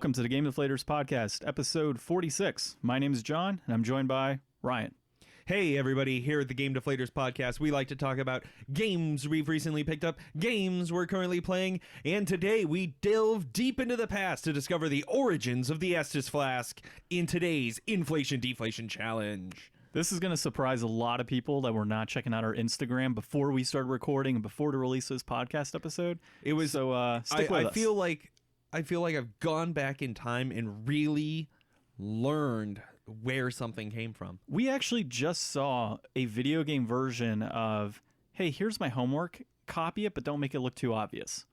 Welcome to the Game Deflators Podcast, episode 46. My name is John, and I'm joined by Ryan. Hey everybody, here at the Game Deflators Podcast, we like to talk about games we've recently picked up, games we're currently playing, and today we delve deep into the past to discover the origins of the Estus Flask in today's Inflation Deflation Challenge. This is going to surprise a lot of people that were not checking out our Instagram before we started recording and before to release this podcast episode. It was so stick with us. I feel like I've gone back in time and really learned where something came from. We actually just saw a video game version of, hey, here's my homework, copy it, but don't make it look too obvious.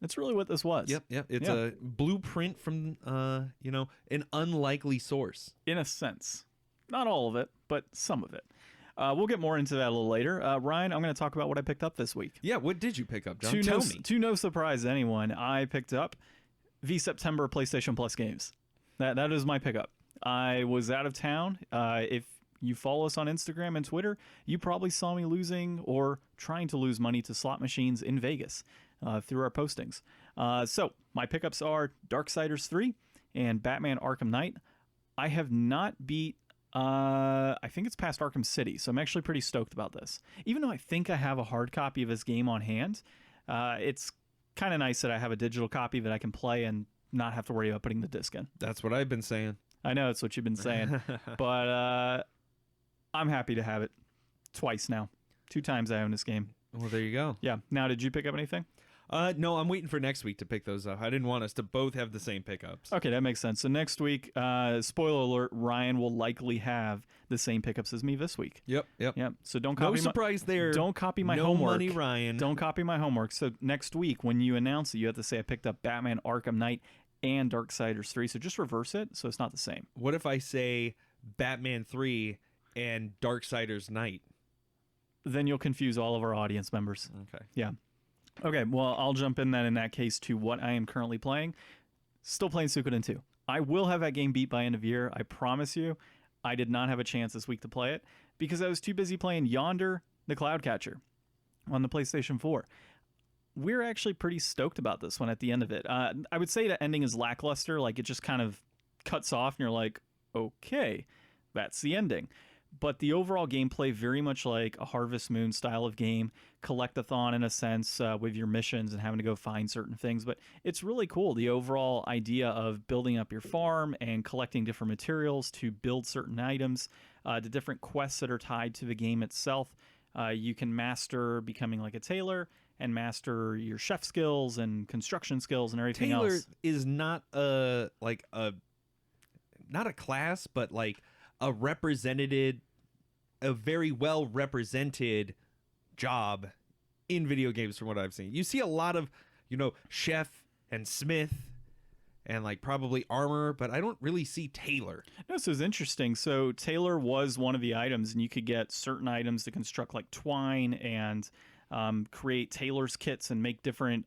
That's really what this was. Yep. It's a blueprint from, an unlikely source. In a sense. Not all of it, but some of it. We'll get more into that a little later. Ryan, I'm going to talk about what I picked up this week. Yeah, what did you pick up, John? Tell me. To no surprise to anyone, I picked up September PlayStation Plus games. That is my pickup. I was out of town. If you follow us on Instagram and Twitter, you probably saw me losing or trying to lose money to slot machines in Vegas through our postings. So my pickups are Darksiders 3 and Batman Arkham Knight. I have not beat, I think it's past Arkham City, so I'm actually pretty stoked about this. Even though I think I have a hard copy of this game on hand, it's kind of nice that I have a digital copy that I can play and not have to worry about putting the disc in. That's what I've been saying. I know, it's what you've been saying. But I'm happy to have it twice now. 2 times I own this game. Well, there you go. Yeah. Now, did you pick up anything? No, I'm waiting for next week to pick those up. I didn't want us to both have the same pickups. Okay, that makes sense. So next week, spoiler alert, Ryan will likely have the same pickups as me this week. Yep. So don't copy no surprise there. Don't copy my no homework. No money, Ryan. Don't copy my homework. So next week, when you announce it, you have to say I picked up Batman Arkham Knight and Darksiders 3. So just reverse it so it's not the same. What if I say Batman 3 and Darksiders Knight? Then you'll confuse all of our audience members. Okay. Yeah. Okay, well, I'll jump in that case to what I am currently playing. Still playing Suikoden 2. I will have that game beat by end of year, I promise you. I did not have a chance this week to play it because I was too busy playing Yonder, the Cloud Catcher, on the PlayStation 4. We're actually pretty stoked about this one at the end of it. I would say the ending is lackluster, like it just kind of cuts off and you're like, okay, that's the ending. But the overall gameplay, very much like a Harvest Moon style of game, collect-a-thon in a sense with your missions and having to go find certain things. But it's really cool, the overall idea of building up your farm and collecting different materials to build certain items, the different quests that are tied to the game itself. You can master becoming like a tailor and master your chef skills and construction skills and everything else. Tailor is not not a class, but like a very well represented job in video games from what I've seen. You see a lot of, chef and smith and like probably armor, but I don't really see tailor. No, this is interesting. So tailor was one of the items, and you could get certain items to construct like twine and create tailor's kits and make different,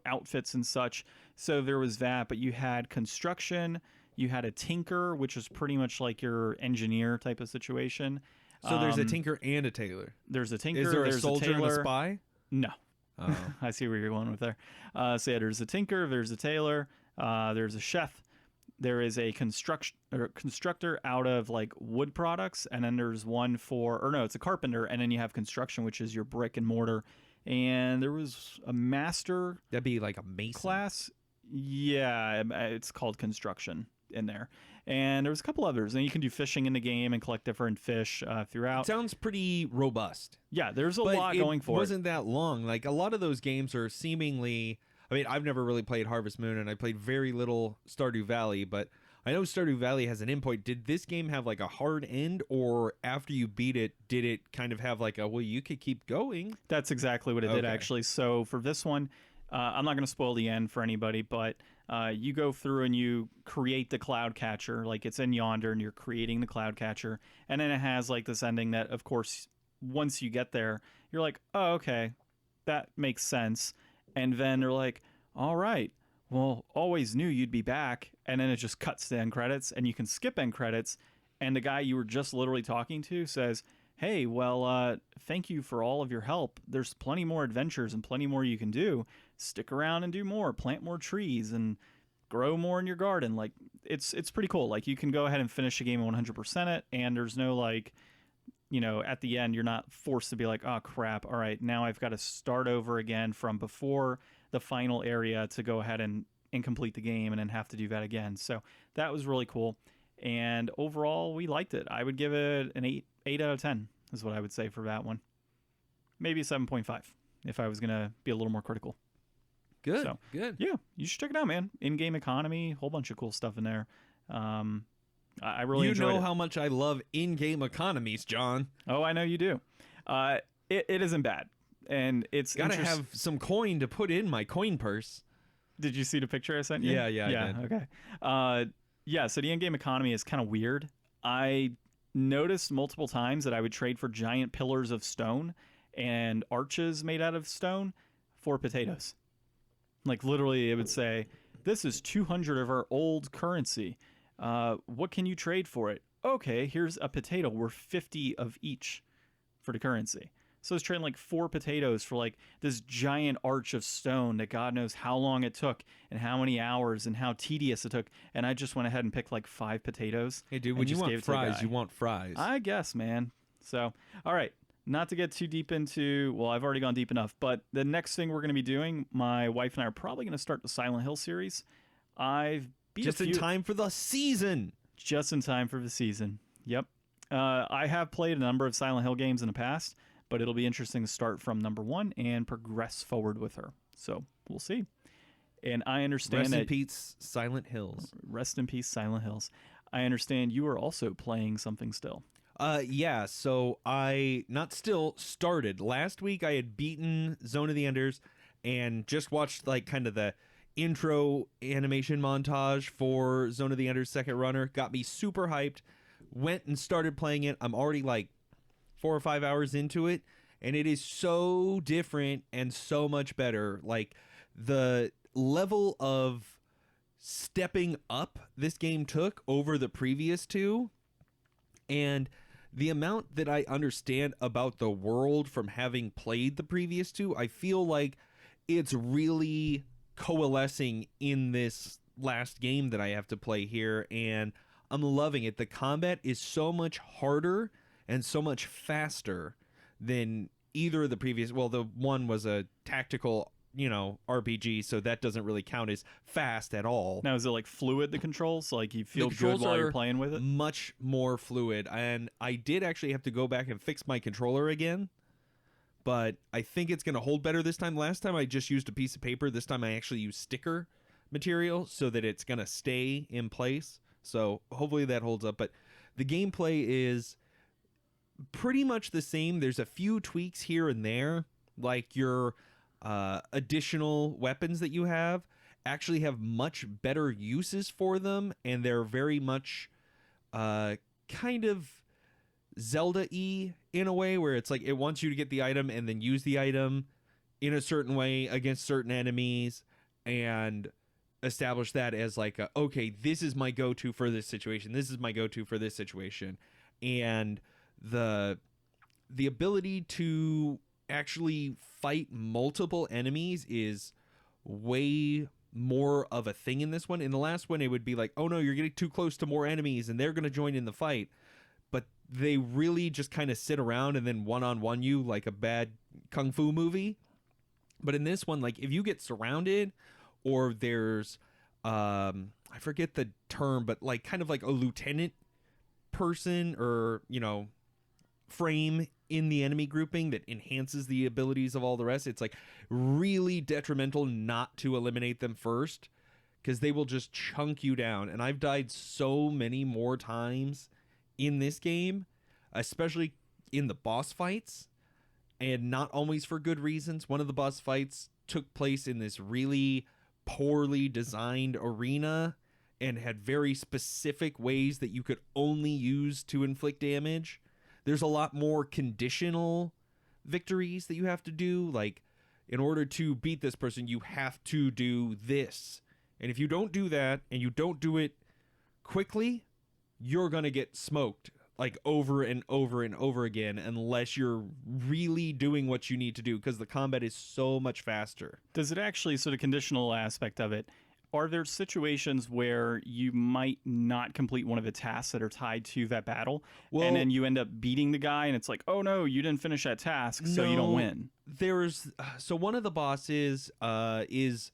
outfits and such. So there was that, but you had construction. You had a tinker, which is pretty much like your engineer type of situation. So there's a tinker and a tailor. There's a tinker. Is there a there's soldier a tailor. and a spy? No. Oh. I see where you're going with there. So yeah, there's a tinker. There's a tailor. There's a chef. There is a constructor out of like wood products, and then there's one it's a carpenter, and then you have construction, which is your brick and mortar. And there was a master. That'd be like a mason class. Yeah, it's called construction in there. And there was a couple others. And you can do fishing in the game and collect different fish throughout. It sounds pretty robust. Yeah, there's a lot going for it. It wasn't that long. Like a lot of those games are seemingly... I mean, I've never really played Harvest Moon, and I played very little Stardew Valley, but I know Stardew Valley has an endpoint. Did this game have like a hard end, or after you beat it, did it kind of have like you could keep going? That's exactly what it did, actually. So for this one... I'm not going to spoil the end for anybody, but you go through and you create the cloud catcher, like it's in Yonder, and you're creating the cloud catcher. And then it has like this ending that, of course, once you get there, you're like, oh, okay, that makes sense. And then they're like, all right, well, always knew you'd be back. And then it just cuts to end credits, and you can skip end credits. And the guy you were just literally talking to says, hey, well, thank you for all of your help. There's plenty more adventures and plenty more you can do. Stick around and do more. Plant more trees and grow more in your garden. Like it's pretty cool. Like you can go ahead and finish a game and 100% it, and there's no like, at the end you're not forced to be like, oh crap, all right, now I've got to start over again from before the final area to go ahead and complete the game and then have to do that again. So that was really cool. And overall, we liked it. I would give it an 8 out of 10 is what I would say for that one. Maybe a 7.5 if I was going to be a little more critical. Good. So, good. Yeah, you should check it out, man. In-game economy, whole bunch of cool stuff in there. I really enjoyed it. You know how much I love in-game economies, John. Oh, I know you do. It isn't bad. And it's gotta have some coin to put in my coin purse. Did you see the picture I sent you? Yeah, I did. Okay. So the in-game economy is kind of weird. I noticed multiple times that I would trade for giant pillars of stone and arches made out of stone for potatoes. Like literally it would say, this is 200 of our old currency. What can you trade for it? Okay, here's a potato worth 50 of each for the currency. So I was trading like 4 potatoes for like this giant arch of stone that God knows how long it took and how many hours and how tedious it took. And I just went ahead and picked like 5 potatoes. Hey, dude, when you want fries, you want fries. I guess, man. So, all right. Not to get too deep into, well, I've already gone deep enough, but the next thing we're going to be doing, my wife and I are probably going to start the Silent Hill series. I've beat Just in time for the season. Just in time for the season. Yep. I have played a number of Silent Hill games in the past, but it'll be interesting to start from number 1 and progress forward with her. So we'll see. And I understand Rest that... in peace, Silent Hills. Rest in peace, Silent Hills. I understand you are also playing something still. Yeah, so I started. Last week I had beaten Zone of the Enders and just watched like kind of the intro animation montage for Zone of the Enders second runner. Got me super hyped. Went and started playing it. I'm already like 4 or 5 hours into it, and it is so different and so much better. Like the level of stepping up this game took over the previous 2, and the amount that I understand about the world from having played the previous 2, I feel like it's really coalescing in this last game that I have to play here, and I'm loving it. The combat is so much harder and so much faster than either of the previous. Well, the one was a tactical, RPG, so that doesn't really count as fast at all. Now, is it like fluid, the controls? Like you feel good while you're playing with it? Much more fluid. And I did actually have to go back and fix my controller again, but I think it's going to hold better this time. Last time I just used a piece of paper. This time I actually used sticker material so that it's going to stay in place. So hopefully that holds up. But the gameplay is pretty much the same. There's a few tweaks here and there, like your additional weapons that you have actually have much better uses for them, and they're very much kind of Zelda-y in a way, where it's like it wants you to get the item and then use the item in a certain way against certain enemies and establish that as like okay, this is my go-to for this situation, this is my go-to for this situation. And the ability to actually fight multiple enemies is way more of a thing in this one. In the last one, it would be like, oh no, you're getting too close to more enemies and they're going to join in the fight. But they really just kind of sit around and then one-on-one you like a bad kung fu movie. But in this one, like if you get surrounded or there's, I forget the term, but like kind of like a lieutenant person or, frame in the enemy grouping that enhances the abilities of all the rest, it's like really detrimental not to eliminate them first, because they will just chunk you down. And I've died so many more times in this game, especially in the boss fights, and not always for good reasons. One of the boss fights took place in this really poorly designed arena and had very specific ways that you could only use to inflict damage. There's a lot more conditional victories that you have to do. Like, in order to beat this person, you have to do this. And if you don't do that, and you don't do it quickly, you're going to get smoked, like, over and over and over again, unless you're really doing what you need to do, because the combat is so much faster. Does it actually, so the conditional aspect of it, are there situations where you might not complete one of the tasks that are tied to that battle, and then you end up beating the guy, and it's like, oh no, you didn't finish that task, so you don't win? So one of the bosses is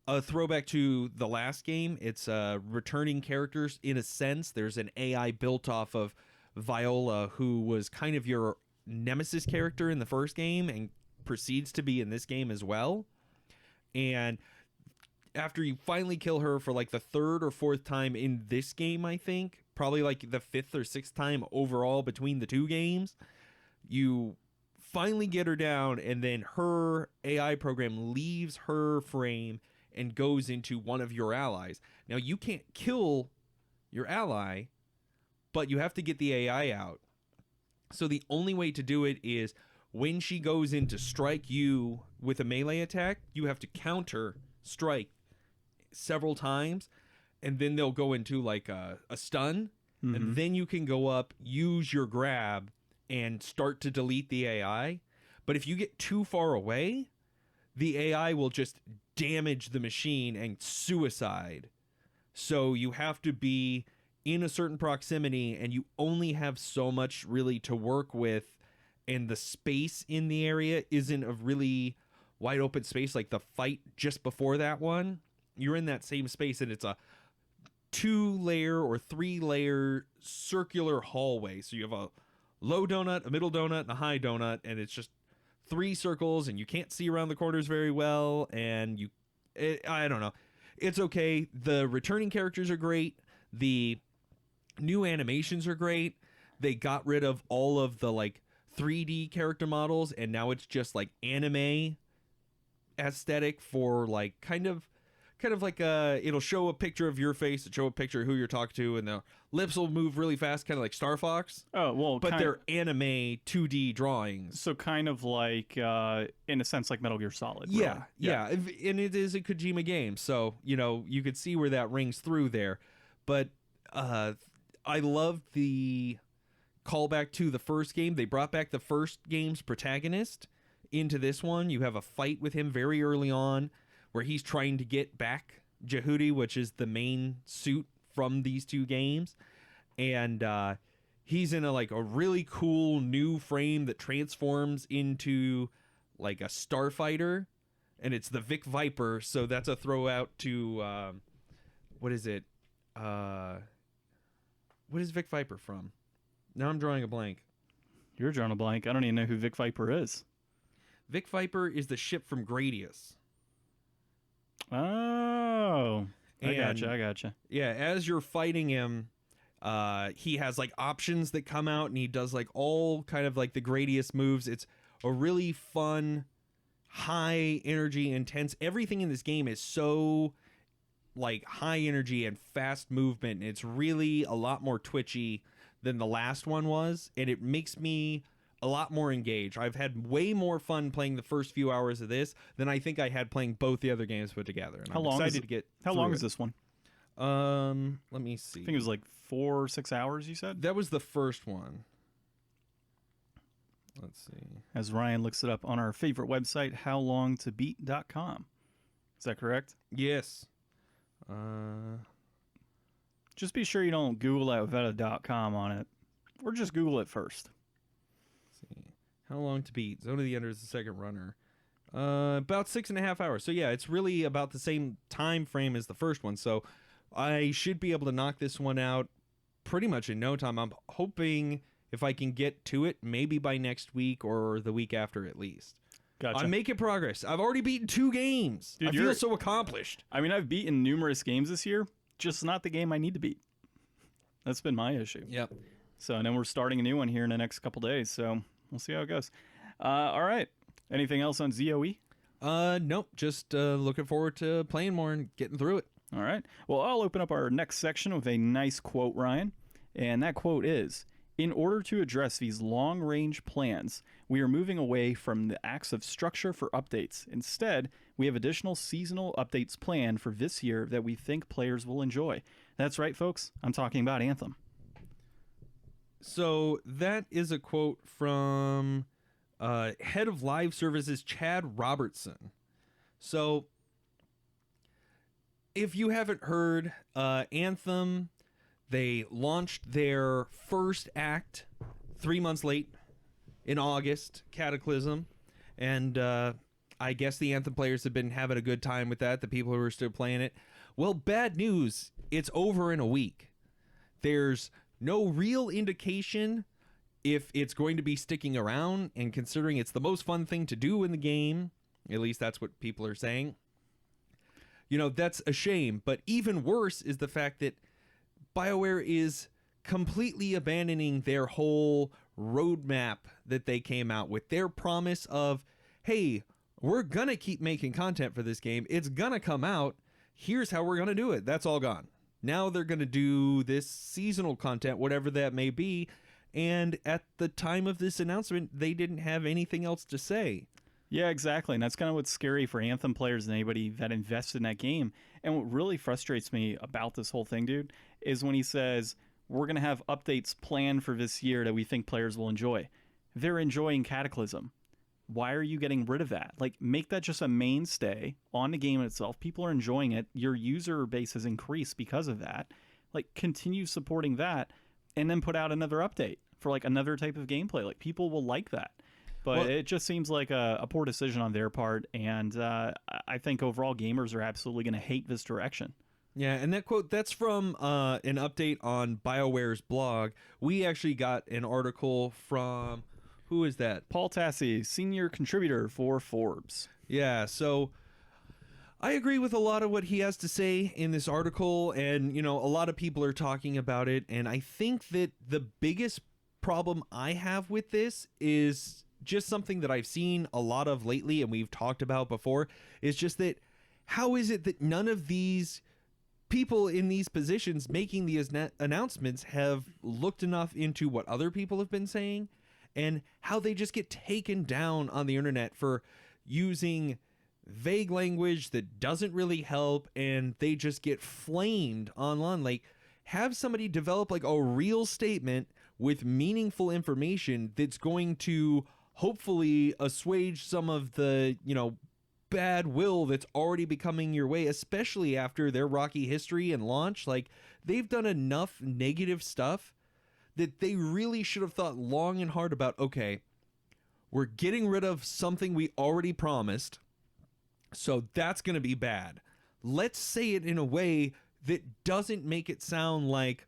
a throwback to the last game. It's returning characters in a sense. There's an AI built off of Viola, who was kind of your nemesis character in the first game and proceeds to be in this game as well. And after you finally kill her for like the third or fourth time in this game, I think, probably like the fifth or sixth time overall between the two games, you finally get her down, and then her AI program leaves her frame and goes into one of your allies. Now, you can't kill your ally, but you have to get the AI out. So the only way to do it is when she goes in to strike you with a melee attack, you have to counter strike several times, and then they'll go into like a stun, and then you can go up, use your grab, and start to delete the AI. But if you get too far away, the AI will just damage the machine and suicide. So you have to be in a certain proximity, and you only have so much really to work with, and the space in the area isn't a really wide open space. Like the fight just before that one, you're in that same space, and it's a 2-layer or 3-layer circular hallway. So you have a low donut, a middle donut, and a high donut, and it's just 3 circles, and you can't see around the corners very well, and I don't know. It's okay. The returning characters are great. The new animations are great. They got rid of all of the like 3D character models, and now it's just like anime aesthetic for like kind of like it'll show a picture of your face, it'll show a picture of who you're talking to, and the lips will move really fast, kind of like Star Fox. Oh, well, but they're anime 2D drawings. So kind of like, in a sense, like Metal Gear Solid. Yeah. And it is a Kojima game, so, you could see where that rings through there. But I loved the callback to the first game. They brought back the first game's protagonist into this one. You have a fight with him very early on, where he's trying to get back Jehudi, which is the main suit from these two games. And he's in a really cool new frame that transforms into like a starfighter, and it's the Vic Viper. So that's a throw out to what is it? What is Vic Viper from? Now I'm drawing a blank. You're drawing a blank. I don't even know who Vic Viper is. Vic Viper is the ship from Gradius. Oh, I gotcha. Yeah, as you're fighting him, he has like options that come out, and he does like all kind of like the Gradius moves. It's a really fun, high energy, intense. Everything in this game is so like high energy and fast movement. It's really a lot more twitchy than the last one was, and it makes me a lot more engaged. I've had way more fun playing the first few hours of this than I think I had playing both the other games put together. And how long is this one? Let me see. I think it was like 4 or 6 hours, you said? That was the first one. Let's see. As Ryan looks it up on our favorite website, howlongtobeat.com. Is that correct? Yes. Just be sure you don't Google it without a .com on it. Or just Google it first. How long to beat? Zone of the Ender is the second runner. About 6.5 hours. So yeah, it's really about the same time frame as the first one. So I should be able to knock this one out pretty much in no time. I'm hoping if I can get to it, maybe by next week or the week after at least. Gotcha. I'm making progress. I've already beaten 2 games. Dude, I feel so accomplished. I mean, I've beaten numerous games this year, just not the game I need to beat. That's been my issue. Yep. So, and then we're starting a new one here in the next couple days. So we'll see how it goes. All right. Anything else on ZOE? Nope. Just looking forward to playing more and getting through it. All right. Well, I'll open up our next section with a nice quote, Ryan. And that quote is, "In order to address these long-range plans, we are moving away from the acts of structure for updates. Instead, we have additional seasonal updates planned for this year that we think players will enjoy." That's right, folks. I'm talking about Anthem. So that is a quote from head of live services Chad Robertson. So if you haven't heard, Anthem, they launched their first act 3 months late in August, Cataclysm, and I guess the Anthem players have been having a good time with that, the people who are still playing it. Well, bad news, it's over in a week. There's no real indication if it's going to be sticking around, and considering it's the most fun thing to do in the game, at least that's what people are saying, you know, that's a shame. But even worse is the fact that BioWare is completely abandoning their whole roadmap that they came out with. Their promise of, hey, we're gonna keep making content for this game, it's gonna come out, here's how we're gonna do it. That's all gone. Now they're gonna do this seasonal content, whatever that may be, and at the time of this announcement, they didn't have anything else to say. Yeah, exactly. And that's kind of what's scary for Anthem players and anybody that invested in that game. And what really frustrates me about this whole thing, dude, is when he says, we're going to have updates planned for this year that we think players will enjoy. They're enjoying Cataclysm. Why are you getting rid of that? Like, make that just a mainstay on the game itself. People are enjoying it. Your user base has increased because of that. Like, continue supporting that and then put out another update for like another type of gameplay. Like, people will like that. But it just seems like a poor decision on their part. And I think overall gamers are absolutely going to hate this direction. Yeah, and that quote, that's from an update on BioWare's blog. We actually got an article from... Who is that? Paul Tassi, senior contributor for Forbes. Yeah, so I agree with a lot of what he has to say in this article, and, you know, a lot of people are talking about it, and I think that the biggest problem I have with this is just something that I've seen a lot of lately, and we've talked about before, is just that how is it that none of these people in these positions making these announcements have looked enough into what other people have been saying, and how they just get taken down on the internet for using vague language that doesn't really help, and they just get flamed online. Like, have somebody develop like a real statement with meaningful information that's going to hopefully assuage some of the, you know, bad will that's already becoming your way, especially after their rocky history and launch. Like, they've done enough negative stuff that they really should have thought long and hard about, okay, we're getting rid of something we already promised, so that's going to be bad. Let's say it in a way that doesn't make it sound like,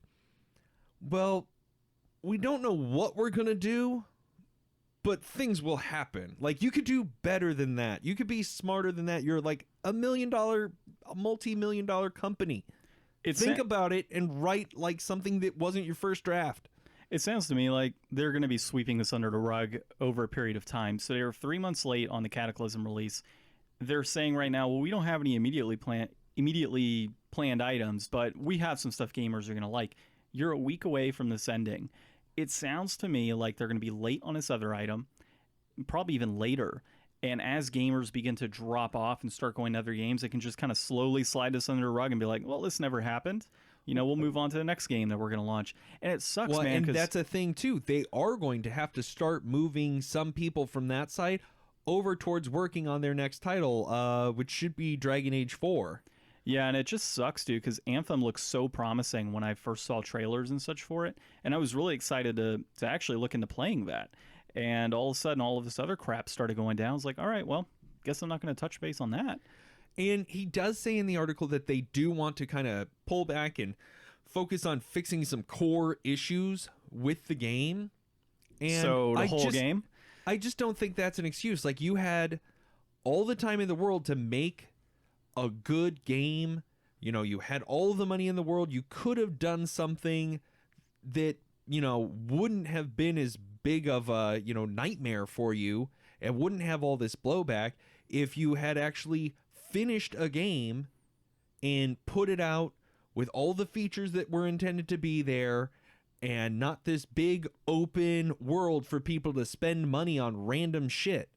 well, we don't know what we're going to do, but things will happen. Like, you could do better than that. You could be smarter than that. You're like a multi-million-dollar company. Think about it and write like something that wasn't your first draft. It sounds to me like they're going to be sweeping this under the rug over a period of time. So they're 3 months late on the Cataclysm release. They're saying right now, well, we don't have any immediately planned items, but we have some stuff gamers are going to like. You're a week away from this ending. It sounds to me like they're going to be late on this other item, probably even later. And as gamers begin to drop off and start going to other games, they can just kind of slowly slide this under the rug and be like, well, this never happened. You know, we'll move on to the next game that we're going to launch. And it sucks, man. And that's a thing, too. They are going to have to start moving some people from that side over towards working on their next title, which should be Dragon Age 4. Yeah, and it just sucks, dude, because Anthem looks so promising when I first saw trailers and such for it. And I was really excited to actually look into playing that. And all of a sudden, all of this other crap started going down. I was like, all right, well, guess I'm not going to touch base on that. And he does say in the article that they do want to kind of pull back and focus on fixing some core issues with the game. And so the whole game? I just don't think that's an excuse. Like, you had all the time in the world to make a good game. You know, you had all the money in the world. You could have done something that, you know, wouldn't have been as big of a, you know, nightmare for you and wouldn't have all this blowback if you had actually finished a game and put it out with all the features that were intended to be there, and not this big open world for people to spend money on random shit.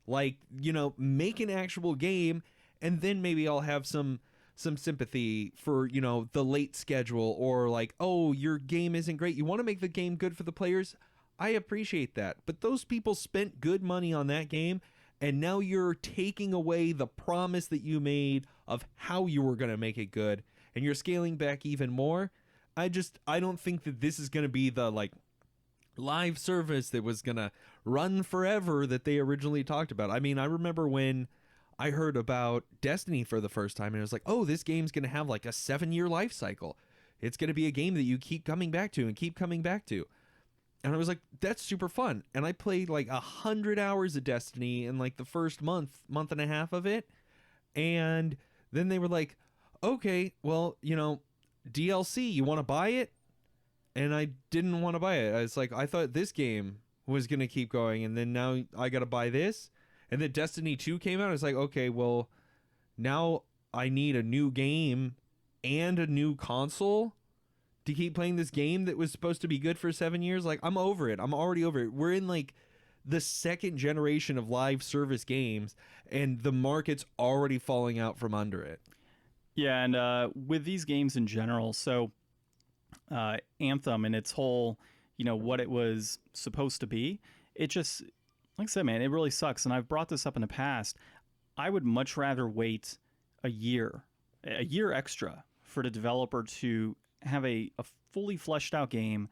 Like, you know, make an actual game, and then maybe I'll have some sympathy for, you know, the late schedule, or like, oh, your game isn't great. You want to make the game good for the players? I appreciate that. But those people spent good money on that game, and now you're taking away the promise that you made of how you were going to make it good, and you're scaling back even more. I don't think that this is going to be the like live service that was going to run forever that they originally talked about. I mean, I remember when I heard about Destiny for the first time, and it was like, oh, this game's going to have like a 7-year life cycle. It's going to be a game that you keep coming back to and keep coming back to. And I was like, that's super fun. And I played like 100 hours of Destiny in like the first month and a half of it. And then they were like, okay, well, you know, DLC, you want to buy it? And I didn't want to buy it. I was like, I thought this game was going to keep going, and then now I got to buy this. And then Destiny 2 came out. I was like, okay, well, now I need a new game and a new console to keep playing this game that was supposed to be good for 7 years. Like, I'm over it. I'm already over it. We're in like the second generation of live service games, and the market's already falling out from under it. Yeah, and with these games in general, so Anthem and its whole, you know, what it was supposed to be, it just, like I said, man, it really sucks. And I've brought this up in the past. I would much rather wait a year extra for the developer to have a fully fleshed out game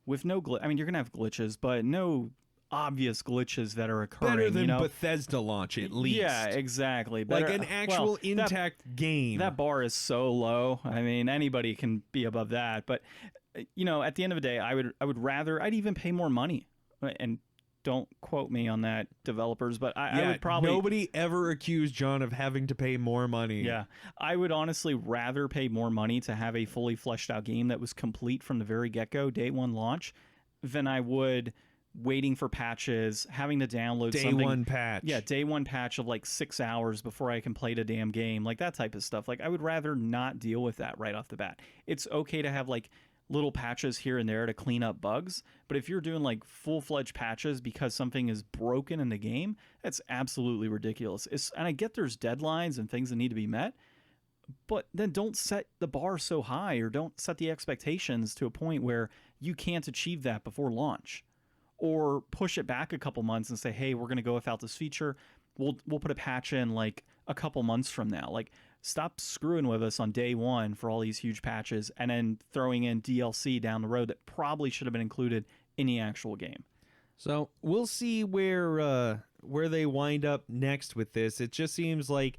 with no I mean, you're gonna have glitches, but no obvious glitches that are occurring. Better than you know? Bethesda launch, at least. Yeah, exactly. Better, like an actual intact game. That bar is so low. I mean, anybody can be above that. But you know, at the end of the day, I'd even pay more money. And don't quote me on that, developers, but I would probably... Nobody ever accused John of having to pay more money. Yeah. I would honestly rather pay more money to have a fully fleshed out game that was complete from the very get-go, day one launch, than I would waiting for patches, having to download something. Day one patch. Yeah, day one patch of like 6 hours before I can play the damn game, like that type of stuff. Like, I would rather not deal with that right off the bat. It's okay to have like little patches here and there to clean up bugs, but if you're doing like full-fledged patches because something is broken in the game, that's absolutely ridiculous. And I get there's deadlines and things that need to be met, but then don't set the bar so high, or don't set the expectations to a point where you can't achieve that before launch, or push it back a couple months and say, hey, we're going to go without this feature. We'll put a patch in like a couple months from now. Like, stop screwing with us on day one for all these huge patches and then throwing in DLC down the road that probably should have been included in the actual game. So we'll see where they wind up next with this. It just seems like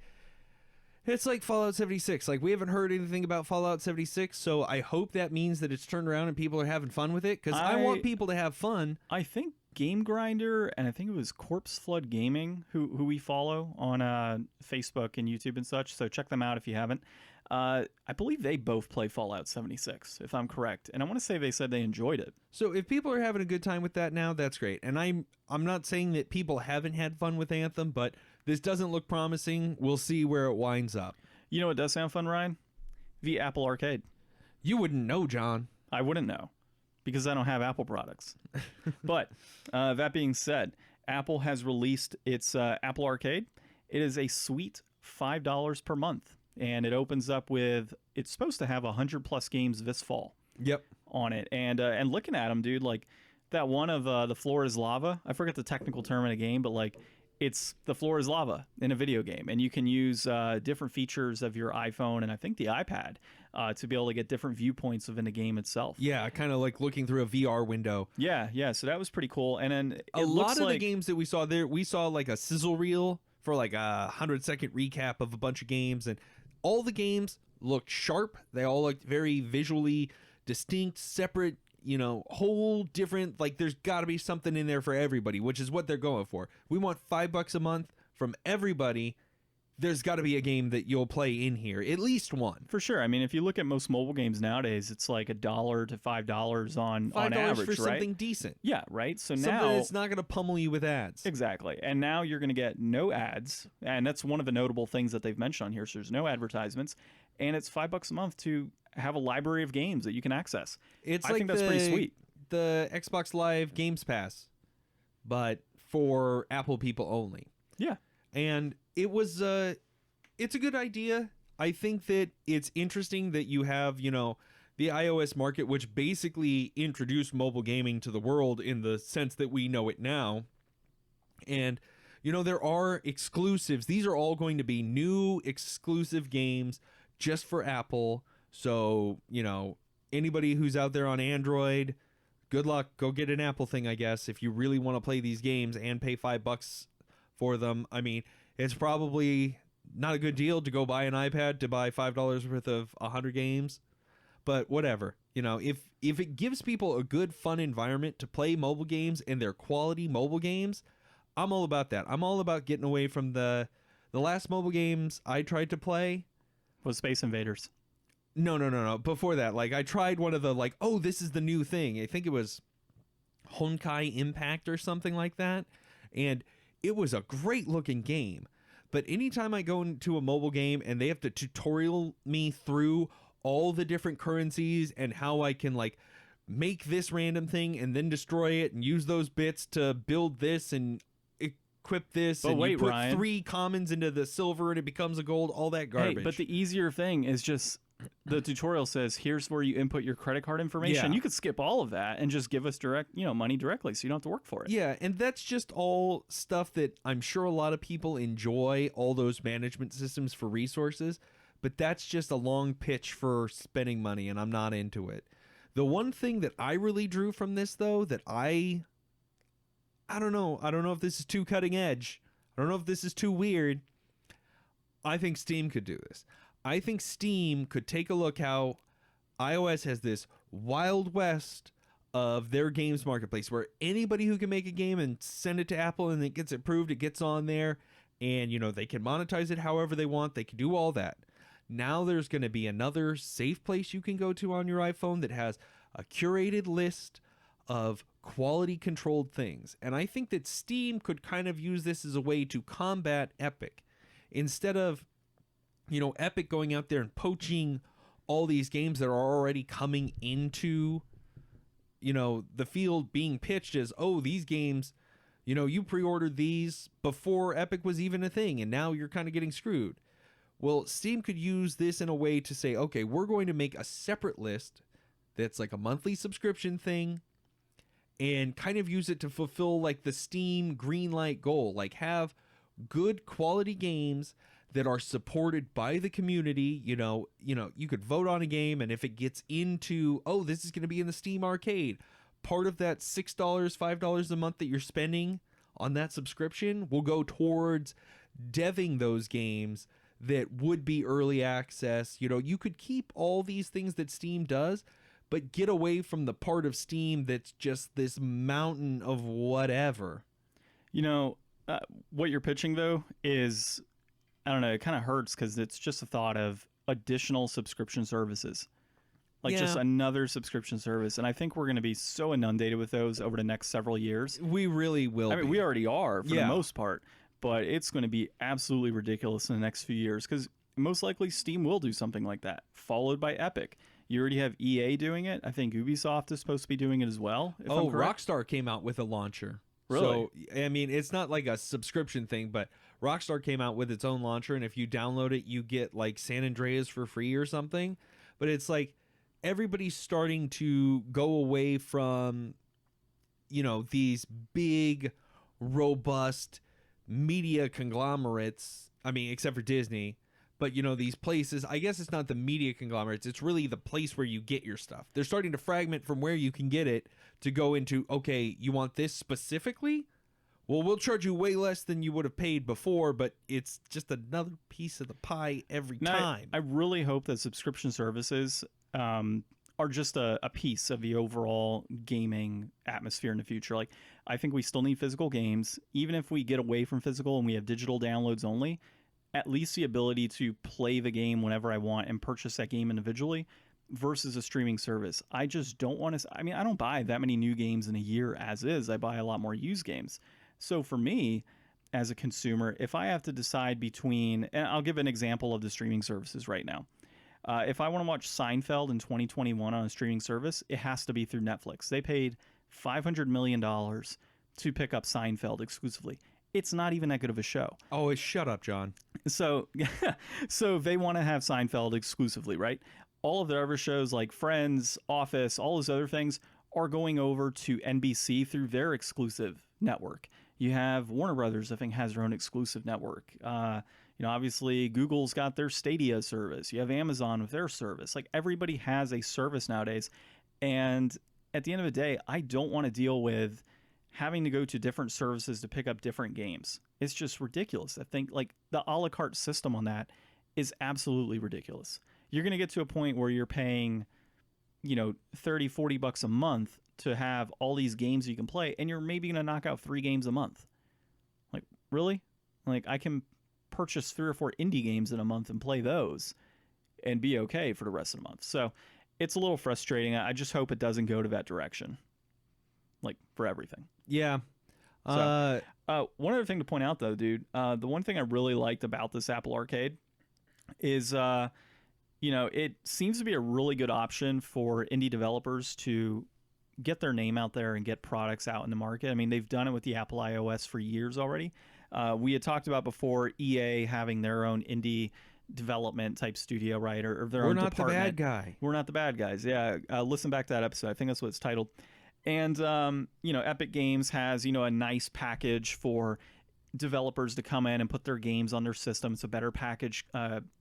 it's like Fallout 76. Like, we haven't heard anything about Fallout 76, so I hope that means that it's turned around and people are having fun with it, because I want people to have fun. I think Game Grinder, and I think it was Corpse Flood Gaming, who we follow on Facebook and YouTube and such, so check them out if you haven't. I believe they both play Fallout 76, if I'm correct, and I want to say they said they enjoyed it. So if people are having a good time with that now, that's great. And I'm not saying that people haven't had fun with Anthem, but this doesn't look promising. We'll see where it winds up. You know what does sound fun, Ryan? The Apple Arcade. You wouldn't know, John. I wouldn't know, because I don't have Apple products. But that being said, Apple has released its Apple Arcade. It is a sweet $5 per month, and it opens up with, it's supposed to have 100 plus games this fall. Yep. On it. And looking at them, dude, like that one of the floor is lava. I forget the technical term in a game, but like it's the floor is lava in a video game, and you can use different features of your iPhone and I think the iPad to be able to get different viewpoints within the game itself. Yeah, kind of like looking through a VR window. Yeah. So that was pretty cool. And then a lot of the games that we saw there, we saw like a sizzle reel for like a 100-second recap of a bunch of games, and all the games looked sharp. They all looked very visually distinct, separate, you know, whole different, like there's got to be something in there for everybody, which is what they're going for. We want $5 a month from everybody. There's got to be a game that you'll play in here, at least one. For sure. I mean, if you look at most mobile games nowadays, it's like $1 to $5 on average, for right? Something decent. Yeah, right? So something now that's not going to pummel you with ads. Exactly. And now you're going to get no ads, and that's one of the notable things that they've mentioned on here. So there's no advertisements, and it's $5 a month to have a library of games that you can access. I think that's pretty sweet. The Xbox Live Games Pass, but for Apple people only. Yeah. And it was it's a good idea. I think that it's interesting that you have, you know, the iOS market, which basically introduced mobile gaming to the world in the sense that we know it now. And there are exclusives. These are all going to be new exclusive games just for Apple. So, anybody who's out there on Android, good luck. Go get an Apple thing, I guess, if you really want to play these games and pay $5 for them. I mean, it's probably not a good deal to go buy an iPad to buy $5 worth of 100 games. But whatever, if it gives people a good, fun environment to play mobile games and they're quality mobile games, I'm all about that. I'm all about getting away from the last mobile games I tried to play was Space Invaders. No. Before that, I tried one of the this is the new thing. I think it was Honkai Impact or something like that. And it was a great looking game. But anytime I go into a mobile game and they have to tutorial me through all the different currencies and how I can make this random thing and then destroy it and use those bits to build this and equip this, but and wait, you put Ryan, 3 commons into the silver and it becomes a gold, all that garbage. Hey, but the easier thing is just the tutorial says here's where you input your credit card information. Yeah. You could skip all of that and just give us direct money directly, so you don't have to work for it. Yeah, and that's just all stuff that I'm sure a lot of people enjoy, all those management systems for resources, but that's just a long pitch for spending money, and I'm not into it. The one thing that I really drew from this, though, that I don't know if this is too cutting edge. I don't know if this is too weird. I think Steam could do this. I think Steam could take a look how iOS has this wild west of their games marketplace where anybody who can make a game and send it to Apple and it gets approved, it gets on there, and they can monetize it however they want. They can do all that. Now there's going to be another safe place you can go to on your iPhone that has a curated list of quality controlled things. And I think that Steam could kind of use this as a way to combat Epic. Instead of, Epic going out there and poaching all these games that are already coming into, the field being pitched as, oh, these games, you pre-ordered these before Epic was even a thing, and now you're kind of getting screwed. Well, Steam could use this in a way to say, okay, we're going to make a separate list that's like a monthly subscription thing and kind of use it to fulfill the Steam greenlight goal. Have good quality games that are supported by the community. You could vote on a game, and if it gets into, oh, this is going to be in the Steam Arcade, part of that $6, $5 a month that you're spending on that subscription will go towards deving those games that would be early access. You could keep all these things that Steam does, but get away from the part of Steam that's just this mountain of whatever. What you're pitching, though, is, I don't know, it kind of hurts because it's just a thought of additional subscription services. Just another subscription service. And I think we're going to be so inundated with those over the next several years. We really will. I mean, we already are for the most part, but it's going to be absolutely ridiculous in the next few years because most likely Steam will do something like that, followed by Epic. You already have EA doing it. I think Ubisoft is supposed to be doing it as well. Rockstar came out with a launcher. Really? So, I mean, it's not like a subscription thing, but Rockstar came out with its own launcher, and if you download it, you get San Andreas for free or something. But it's everybody's starting to go away from, these big, robust media conglomerates. I mean, except for Disney. But, these places, I guess it's not the media conglomerates. It's really the place where you get your stuff. They're starting to fragment from where you can get it to go into, okay, you want this specifically? Well, we'll charge you way less than you would have paid before, but it's just another piece of the pie every time. I really hope that subscription services are just a piece of the overall gaming atmosphere in the future. I think we still need physical games. Even if we get away from physical and we have digital downloads only, at least the ability to play the game whenever I want and purchase that game individually versus a streaming service. I just don't want to. I mean, I don't buy that many new games in a year as is. I buy a lot more used games. So for me, as a consumer, if I have to decide between, and I'll give an example of the streaming services right now. If I want to watch Seinfeld in 2021 on a streaming service, it has to be through Netflix. They paid $500 million to pick up Seinfeld exclusively. It's not even that good of a show. Oh, shut up, John. So they want to have Seinfeld exclusively, right? All of their other shows like Friends, Office, all those other things are going over to NBC through their exclusive network. You have Warner Brothers, I think, has their own exclusive network. Obviously Google's got their Stadia service. You have Amazon with their service. Like, everybody has a service nowadays. And at the end of the day, I don't want to deal with having to go to different services to pick up different games. It's just ridiculous. I think like the a la carte system on that is absolutely ridiculous. You're going to get to a point where you're paying, $30-40 a month to have all these games you can play, and you're maybe going to knock out 3 games a month. Like, really? Like, I can purchase 3 or 4 indie games in a month and play those and be okay for the rest of the month. So it's a little frustrating. I just hope it doesn't go to that direction, like, for everything. Yeah. So, one other thing to point out, though, dude, the one thing I really liked about this Apple Arcade is, it seems to be a really good option for indie developers to get their name out there and get products out in the market. I mean, they've done it with the Apple iOS for years already. We had talked about before EA having their own indie development type studio, right? Or their own department. We're not the bad guy. We're not the bad guys. Yeah. Listen back to that episode. I think that's what it's titled. And, Epic Games has, a nice package for developers to come in and put their games on their system. It's a better package,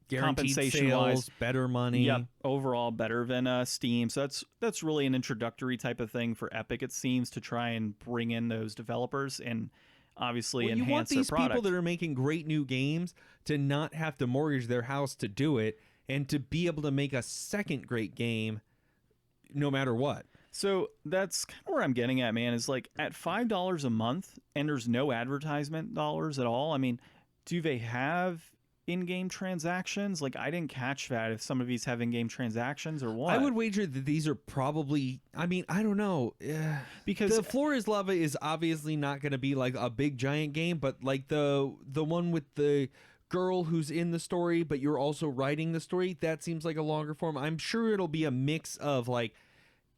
compensation wise, better money. Yep, overall better than Steam. So that's really an introductory type of thing for Epic, it seems, to try and bring in those developers and obviously enhance their product. You want these people that are making great new games to not have to mortgage their house to do it, and to be able to make a second great game no matter what. So that's kind of where I'm getting at, man, is like at $5 a month and there's no advertisement dollars at all. I mean, do they have in-game transactions? Like, I didn't catch that, if some of these have in-game transactions or what. I would wager that these are probably, I don't know. Because the Floor is Lava is obviously not going to be like a big giant game, but like the one with the girl who's in the story, but you're also writing the story, that seems like a longer form. I'm sure it'll be a mix of like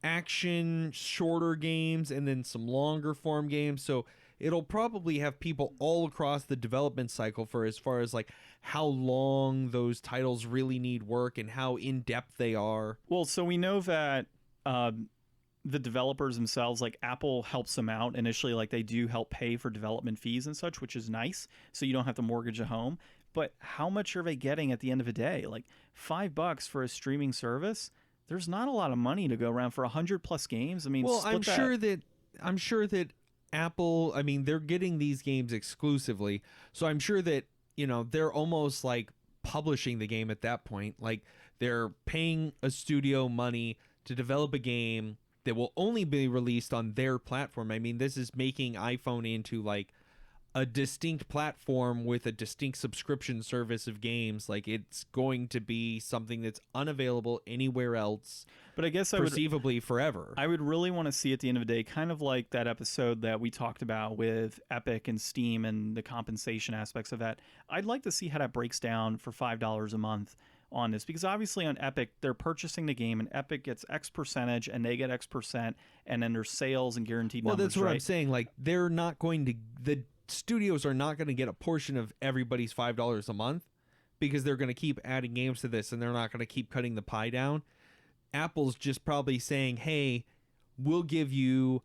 action shorter games and then some longer form games, so it'll probably have people all across the development cycle for as far as like how long those titles really need work and how in-depth they are. Well, so we know that the developers themselves, like Apple helps them out initially, like they do help pay for development fees and such, which is nice, so you don't have to mortgage a home. But how much are they getting at the end of the day? Like $5 for a streaming service, there's not a lot of money to go around for 100+ games. I mean, well, I'm sure that Apple, I mean, they're getting these games exclusively, so I'm sure that, they're almost like publishing the game at that point. Like, they're paying a studio money to develop a game that will only be released on their platform. I mean, this is making iPhone into like a distinct platform with a distinct subscription service of games. Like, it's going to be something that's unavailable anywhere else. But I guess perceivably forever. I would really want to see at the end of the day, kind of like that episode that we talked about with Epic and Steam and the compensation aspects of that. I'd like to see how that breaks down for $5 a month on this, because obviously on Epic, they're purchasing the game and Epic gets X percentage and they get X percent, and then there's sales and guaranteed numbers. Well, that's what right? I'm saying. Like, they're not going to, the studios are not going to get a portion of everybody's $5 a month, because they're going to keep adding games to this and they're not going to keep cutting the pie down. Apple's just probably saying, hey, we'll give you,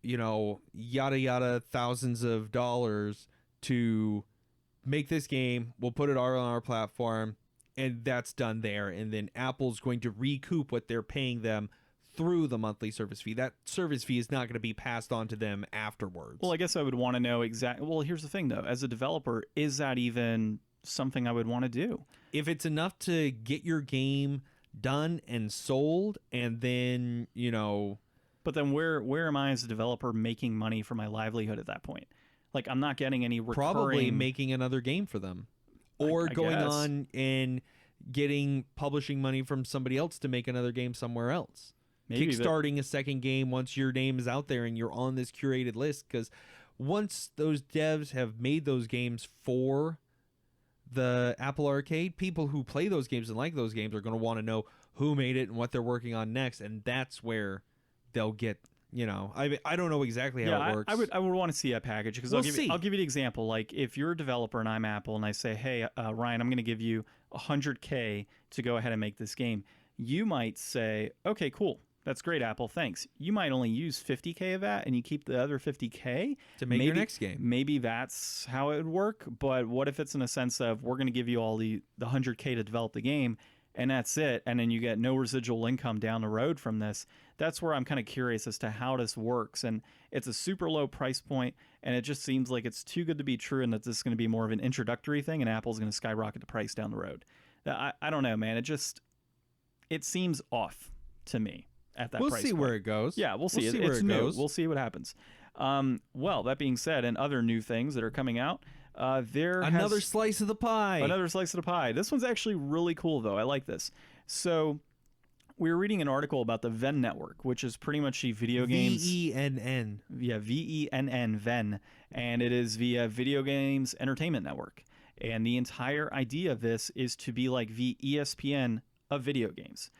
yada yada thousands of dollars to make this game. We'll put it all on our platform, and that's done there. And then Apple's going to recoup what they're paying them through the monthly service fee. That service fee is not going to be passed on to them afterwards. Well, I guess I would want to know exactly. Well, here's the thing, though. As a developer, is that even something I would want to do? If it's enough to get your game done and sold, and then, But then where am I as a developer making money for my livelihood at that point? Like, I'm not getting any recurring... Probably making another game for them. Or I going guess. on and getting publishing money from somebody else to make another game somewhere else. Maybe, Kickstarting a second game once your name is out there and you're on this curated list, because once those devs have made those games for the Apple Arcade, people who play those games and like those games are going to want to know who made it and what they're working on next, and that's where they'll get, I don't know exactly how it works. I would want to see that package, because I'll give you the example. Like, if you're a developer and I'm Apple and I say, hey, Ryan, I'm going to give you $100K to go ahead and make this game, you might say, okay, cool, That's great, Apple. Thanks. You might only use 50K of that and you keep the other 50K to make your next game. Maybe that's how it would work. But what if it's in a sense of we're going to give you all the 100K to develop the game and that's it. And then you get no residual income down the road from this. That's where I'm kind of curious as to how this works. And it's a super low price point, and it just seems like it's too good to be true and that this is going to be more of an introductory thing and Apple's going to skyrocket the price down the road. I don't know, man. It seems off to me at that price point. We'll see where it goes. Yeah, we'll see. It's new. We'll see what happens. Well, that being said, and other new things that are coming out, another slice of the pie. Another slice of the pie. This one's actually really cool, though. I like this. So we were reading an article about the VENN network, which is pretty much the video games. VENN. Yeah, VENN, VENN. And it is the Video Games Entertainment Network. And the entire idea of this is to be like the ESPN of video games.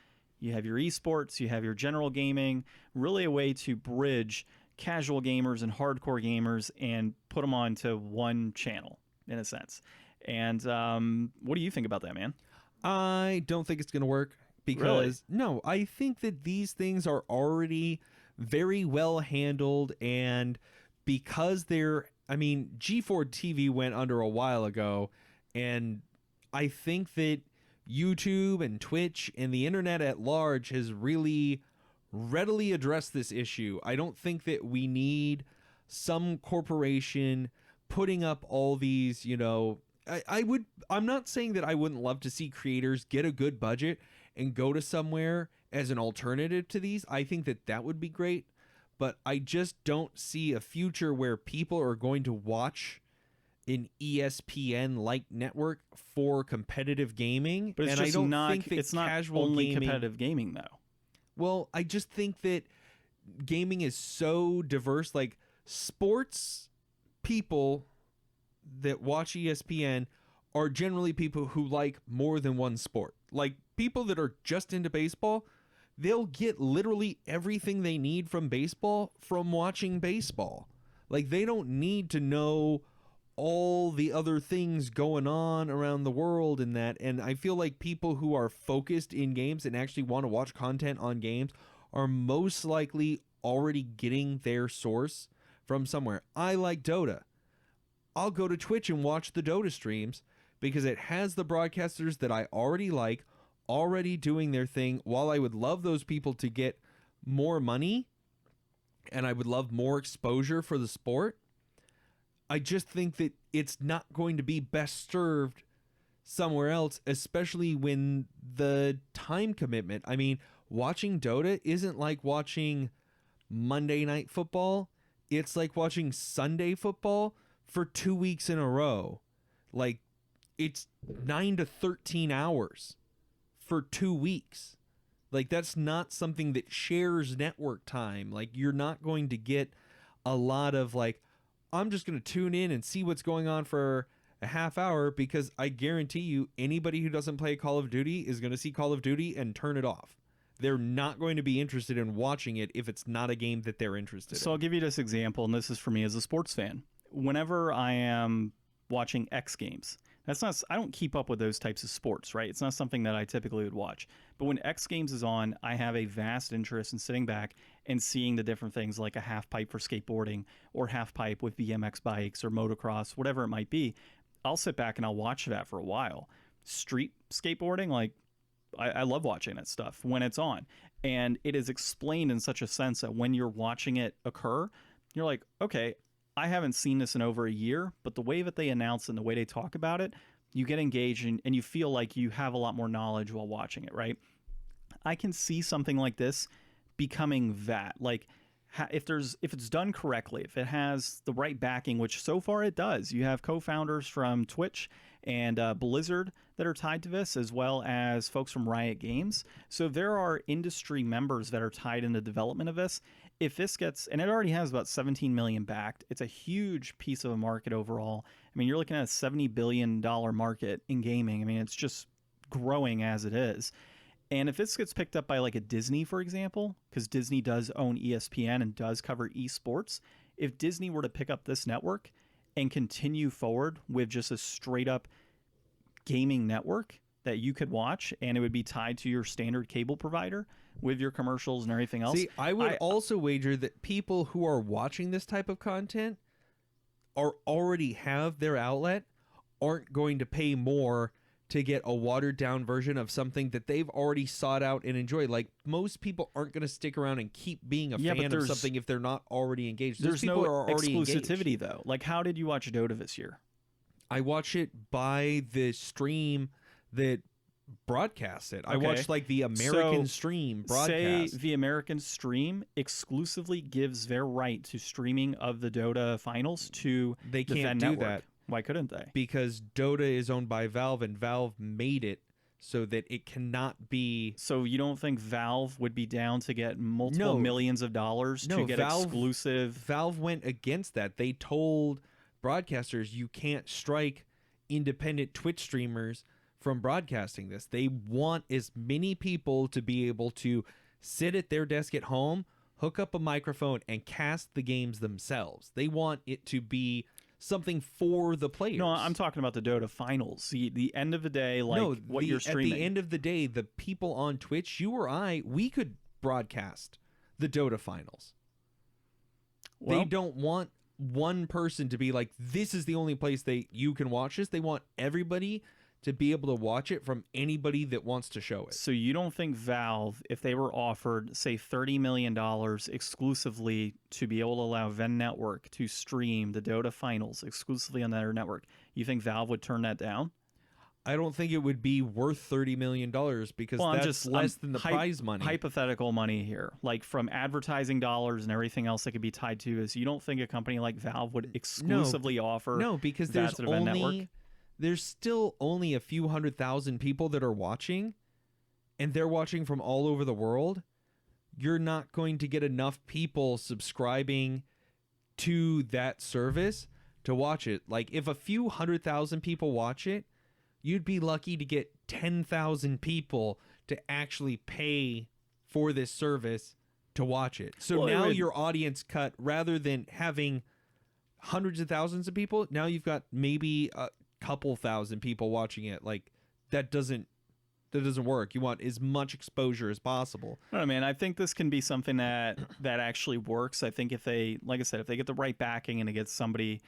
You have your esports, you have your general gaming, really a way to bridge casual gamers and hardcore gamers and put them onto one channel, in a sense. And what do you think about that, man? I don't think it's going to work because, really? No, I think that these things are already very well handled, and because G4 TV went under a while ago, and I think that YouTube and Twitch and the internet at large has really readily addressed this issue. I don't think that we need some corporation putting up all these, I'm not saying that I wouldn't love to see creators get a good budget and go to somewhere as an alternative to these. I think that that would be great, but I just don't see a future where people are going to watch an ESPN-like network for competitive gaming. But it's and just I don't not, think that it's not casual only gaming, competitive gaming, though. Well, I just think that gaming is so diverse. Like, sports people that watch ESPN are generally people who like more than one sport. Like, people that are just into baseball, they'll get literally everything they need from baseball from watching baseball. Like, they don't need to know all the other things going on around the world and that. And I feel like people who are focused in games and actually want to watch content on games are most likely already getting their source from somewhere. I like Dota. I'll go to Twitch and watch the Dota streams because it has the broadcasters that I already like, already doing their thing. While I would love those people to get more money and I would love more exposure for the sport, I just think that it's not going to be best served somewhere else, especially when the time commitment. I mean, watching Dota isn't like watching Monday Night Football. It's like watching Sunday football for 2 weeks in a row. Like, it's 9 to 13 hours for 2 weeks. Like, that's not something that shares network time. Like, you're not going to get a lot of, like, I'm just going to tune in and see what's going on for a half hour, because I guarantee you anybody who doesn't play Call of Duty is going to see Call of Duty and turn it off. They're not going to be interested in watching it if it's not a game that they're interested in. So I'll give you this example, and this is for me as a sports fan. Whenever I am watching X Games, I don't keep up with those types of sports, right? It's not something that I typically would watch. But when X Games is on, I have a vast interest in sitting back and seeing the different things like a half pipe for skateboarding or half pipe with BMX bikes or motocross, whatever it might be. I'll sit back and I'll watch that for a while. Street skateboarding, like, I love watching that stuff when it's on. And it is explained in such a sense that when you're watching it occur, you're like, okay, I haven't seen this in over a year, but the way that they announce and the way they talk about it, you get engaged and you feel like you have a lot more knowledge while watching it, right? I can see something like this becoming that. Like, if it's done correctly, if it has the right backing, which so far it does. You have co-founders from Twitch and Blizzard that are tied to this, as well as folks from Riot Games. So there are industry members that are tied in the development of this. If this gets, and it already has about 17 million backed, it's a huge piece of a market overall. I mean, you're looking at a $70 billion market in gaming. I mean, it's just growing as it is. And if this gets picked up by like a Disney, for example, because Disney does own ESPN and does cover esports, if Disney were to pick up this network and continue forward with just a straight up gaming network that you could watch and it would be tied to your standard cable provider, with your commercials and everything else. See, I would also wager that people who are watching this type of content are already have their outlet, aren't going to pay more to get a watered down version of something that they've already sought out and enjoyed. Like, most people aren't going to stick around and keep being a fan of something if they're not already engaged. There's people no are already exclusivity, engaged. though. Like, how did you watch Dota this year? I watch it by the stream that broadcasts it. I Okay. watch like the American stream broadcast. Say the American stream exclusively gives their right to streaming of the Dota finals to They the can't VENN do network. that. Why couldn't they? Because Dota is owned by Valve, and Valve made it so that it cannot be. So you don't think Valve would be down to get multiple millions of dollars to get exclusive? Valve went against that. They told broadcasters you can't strike independent Twitch streamers from broadcasting this. They want as many people to be able to sit at their desk at home, hook up a microphone, and cast the games themselves. They want it to be something for the players. No, I'm talking about the Dota finals. The end of the day, like what you're streaming. At the end of the day, the people on Twitch, you or I, we could broadcast the Dota finals. They don't want one person to be like, this is the only place you can watch this. They want everybody to be able to watch it from anybody that wants to show it. So you don't think Valve, if they were offered, say, $30 million exclusively to be able to allow VENN Network to stream the Dota finals exclusively on their network, you think Valve would turn that down? I don't think it would be worth $30 million because that's less than the prize money. Hypothetical money here, like from advertising dollars and everything else that could be tied to is you don't think a company like Valve would exclusively offer because that to the VENN Network? There's still only a few 100,000 people that are watching, and they're watching from all over the world. You're not going to get enough people subscribing to that service to watch it. Like, if a few 100,000 people watch it, you'd be lucky to get 10,000 people to actually pay for this service to watch it. So now your audience cut, rather than having hundreds of thousands of people, now you've got maybe a couple thousand people watching it. Like, that doesn't work. You want as much exposure as possible. I mean, I think this can be something that actually works. I think if they, like I said, if they get the right backing and it gets somebody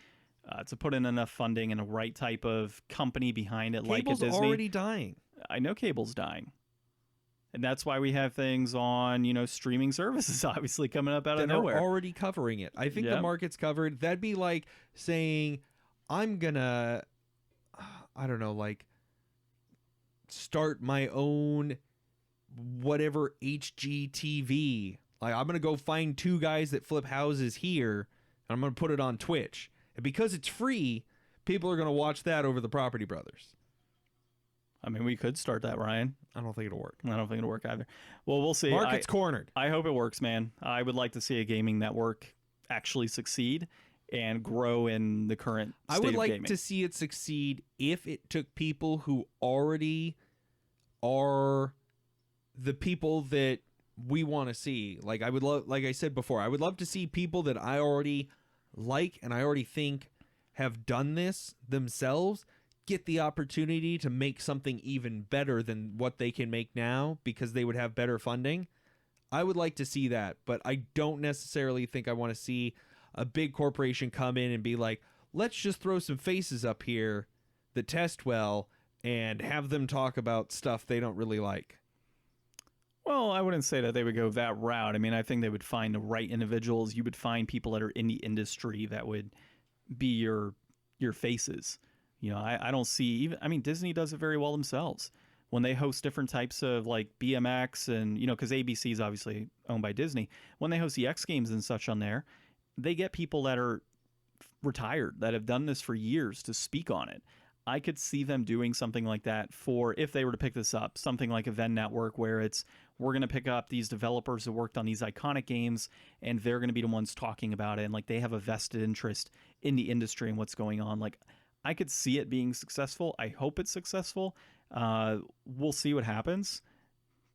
to put in enough funding and a right type of company behind it, like a Disney. Cable's already dying. I know cable's dying. And that's why we have things on, streaming services obviously coming up out of nowhere. They're already covering it. I think the market's covered. That'd be like saying, I'm going to, I don't know, like, start my own whatever HGTV. Like, I'm going to go find two guys that flip houses here, and I'm going to put it on Twitch. And because it's free, people are going to watch that over the Property Brothers. I mean, we could start that, Ryan. I don't think it'll work. I don't think it'll work either. Well, we'll see. Market's cornered. I hope it works, man. I would like to see a gaming network actually succeed and grow in the current state of gaming. I would like to see it succeed if it took people who already are the people that we want to see. Like, I would love, like I said before, I would love to see people that I already like and I already think have done this themselves get the opportunity to make something even better than what they can make now because they would have better funding. I would like to see that, but I don't necessarily think I want to see a big corporation come in and be like, let's just throw some faces up here that test well and have them talk about stuff they don't really like. Well, I wouldn't say that they would go that route. I mean, I think they would find the right individuals. You would find people that are in the industry that would be your faces. I don't see even. I mean, Disney does it very well themselves when they host different types of like BMX and because ABC is obviously owned by Disney. When they host the X Games and such on there, they get people that are retired that have done this for years to speak on it. I could see them doing something like that for, if they were to pick this up, something like a VENN Network where we're going to pick up these developers who worked on these iconic games and they're going to be the ones talking about it. And like they have a vested interest in the industry and what's going on. Like I could see it being successful. I hope it's successful. We'll see what happens.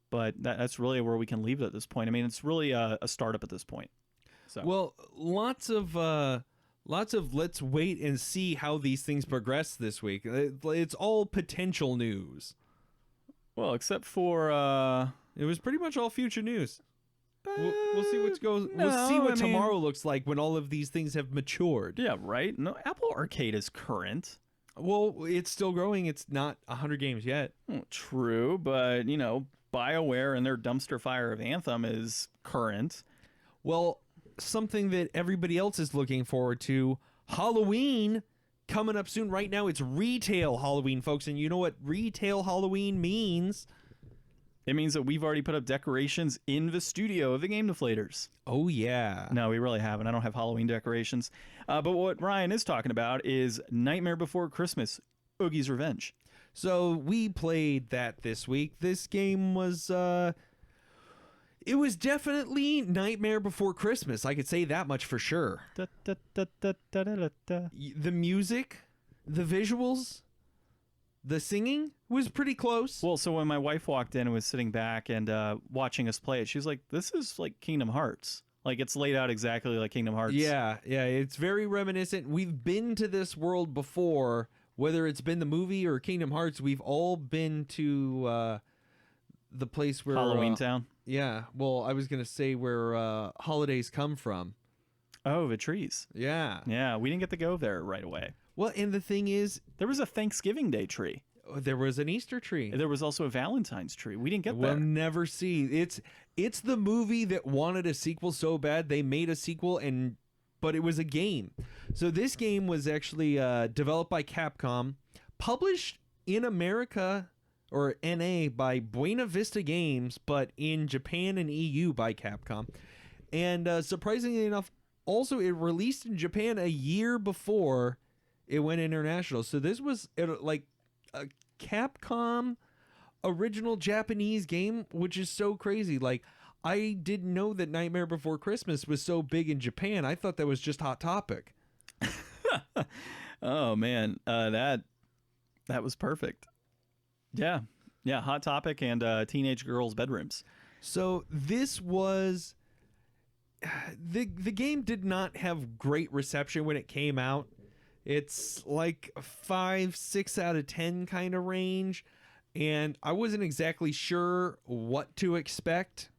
But that's really where we can leave it at this point. I mean, it's really a startup at this point. So. Well, lots of let's wait and see how these things progress this week. It's all potential news. Well, except for It was pretty much all future news. We'll see what's goes. No, we'll see what I mean- tomorrow looks like when all of these things have matured. Yeah, right? No, Apple Arcade is current. Well, it's still growing. It's not 100 games yet. Well, true, but, BioWare and their dumpster fire of Anthem is current. Well, something that everybody else is looking forward to, Halloween, coming up soon. Right now, it's retail Halloween, folks. And you know what retail Halloween means? It means that we've already put up decorations in the studio of the Game Deflators. Oh, yeah. No, we really haven't. I don't have Halloween decorations. But what Ryan is talking about is Nightmare Before Christmas, Oogie's Revenge. So we played that this week. This game was, it was definitely Nightmare Before Christmas. I could say that much for sure. The music, the visuals, the singing was pretty close. Well, so when my wife walked in and was sitting back and watching us play it, she's like, this is like Kingdom Hearts. Like, it's laid out exactly like Kingdom Hearts. Yeah, it's very reminiscent. We've been to this world before, whether it's been the movie or Kingdom Hearts. We've all been to the place where... Halloween Town? Yeah, well, I was going to say where holidays come from. Oh, the trees. Yeah. Yeah, we didn't get to go there right away. Well, and the thing is... There was a Thanksgiving Day tree. There was an Easter tree. There was also a Valentine's tree. We didn't get We'll there. never see. It's the movie that wanted a sequel so bad they made a sequel, but it was a game. So this game was actually developed by Capcom, published in America or NA by Buena Vista Games, but in Japan and EU by Capcom. And surprisingly enough, also it released in Japan a year before it went international. So this was like a Capcom original Japanese game, which is so crazy. Like, I didn't know that Nightmare Before Christmas was so big in Japan. I thought that was just Hot Topic. Oh man, that was perfect. Yeah, Hot Topic and teenage girls' bedrooms. So this was the game did not have great reception when it came out. It's like 5-6 out of 10 kind of range, and I wasn't exactly sure what to expect.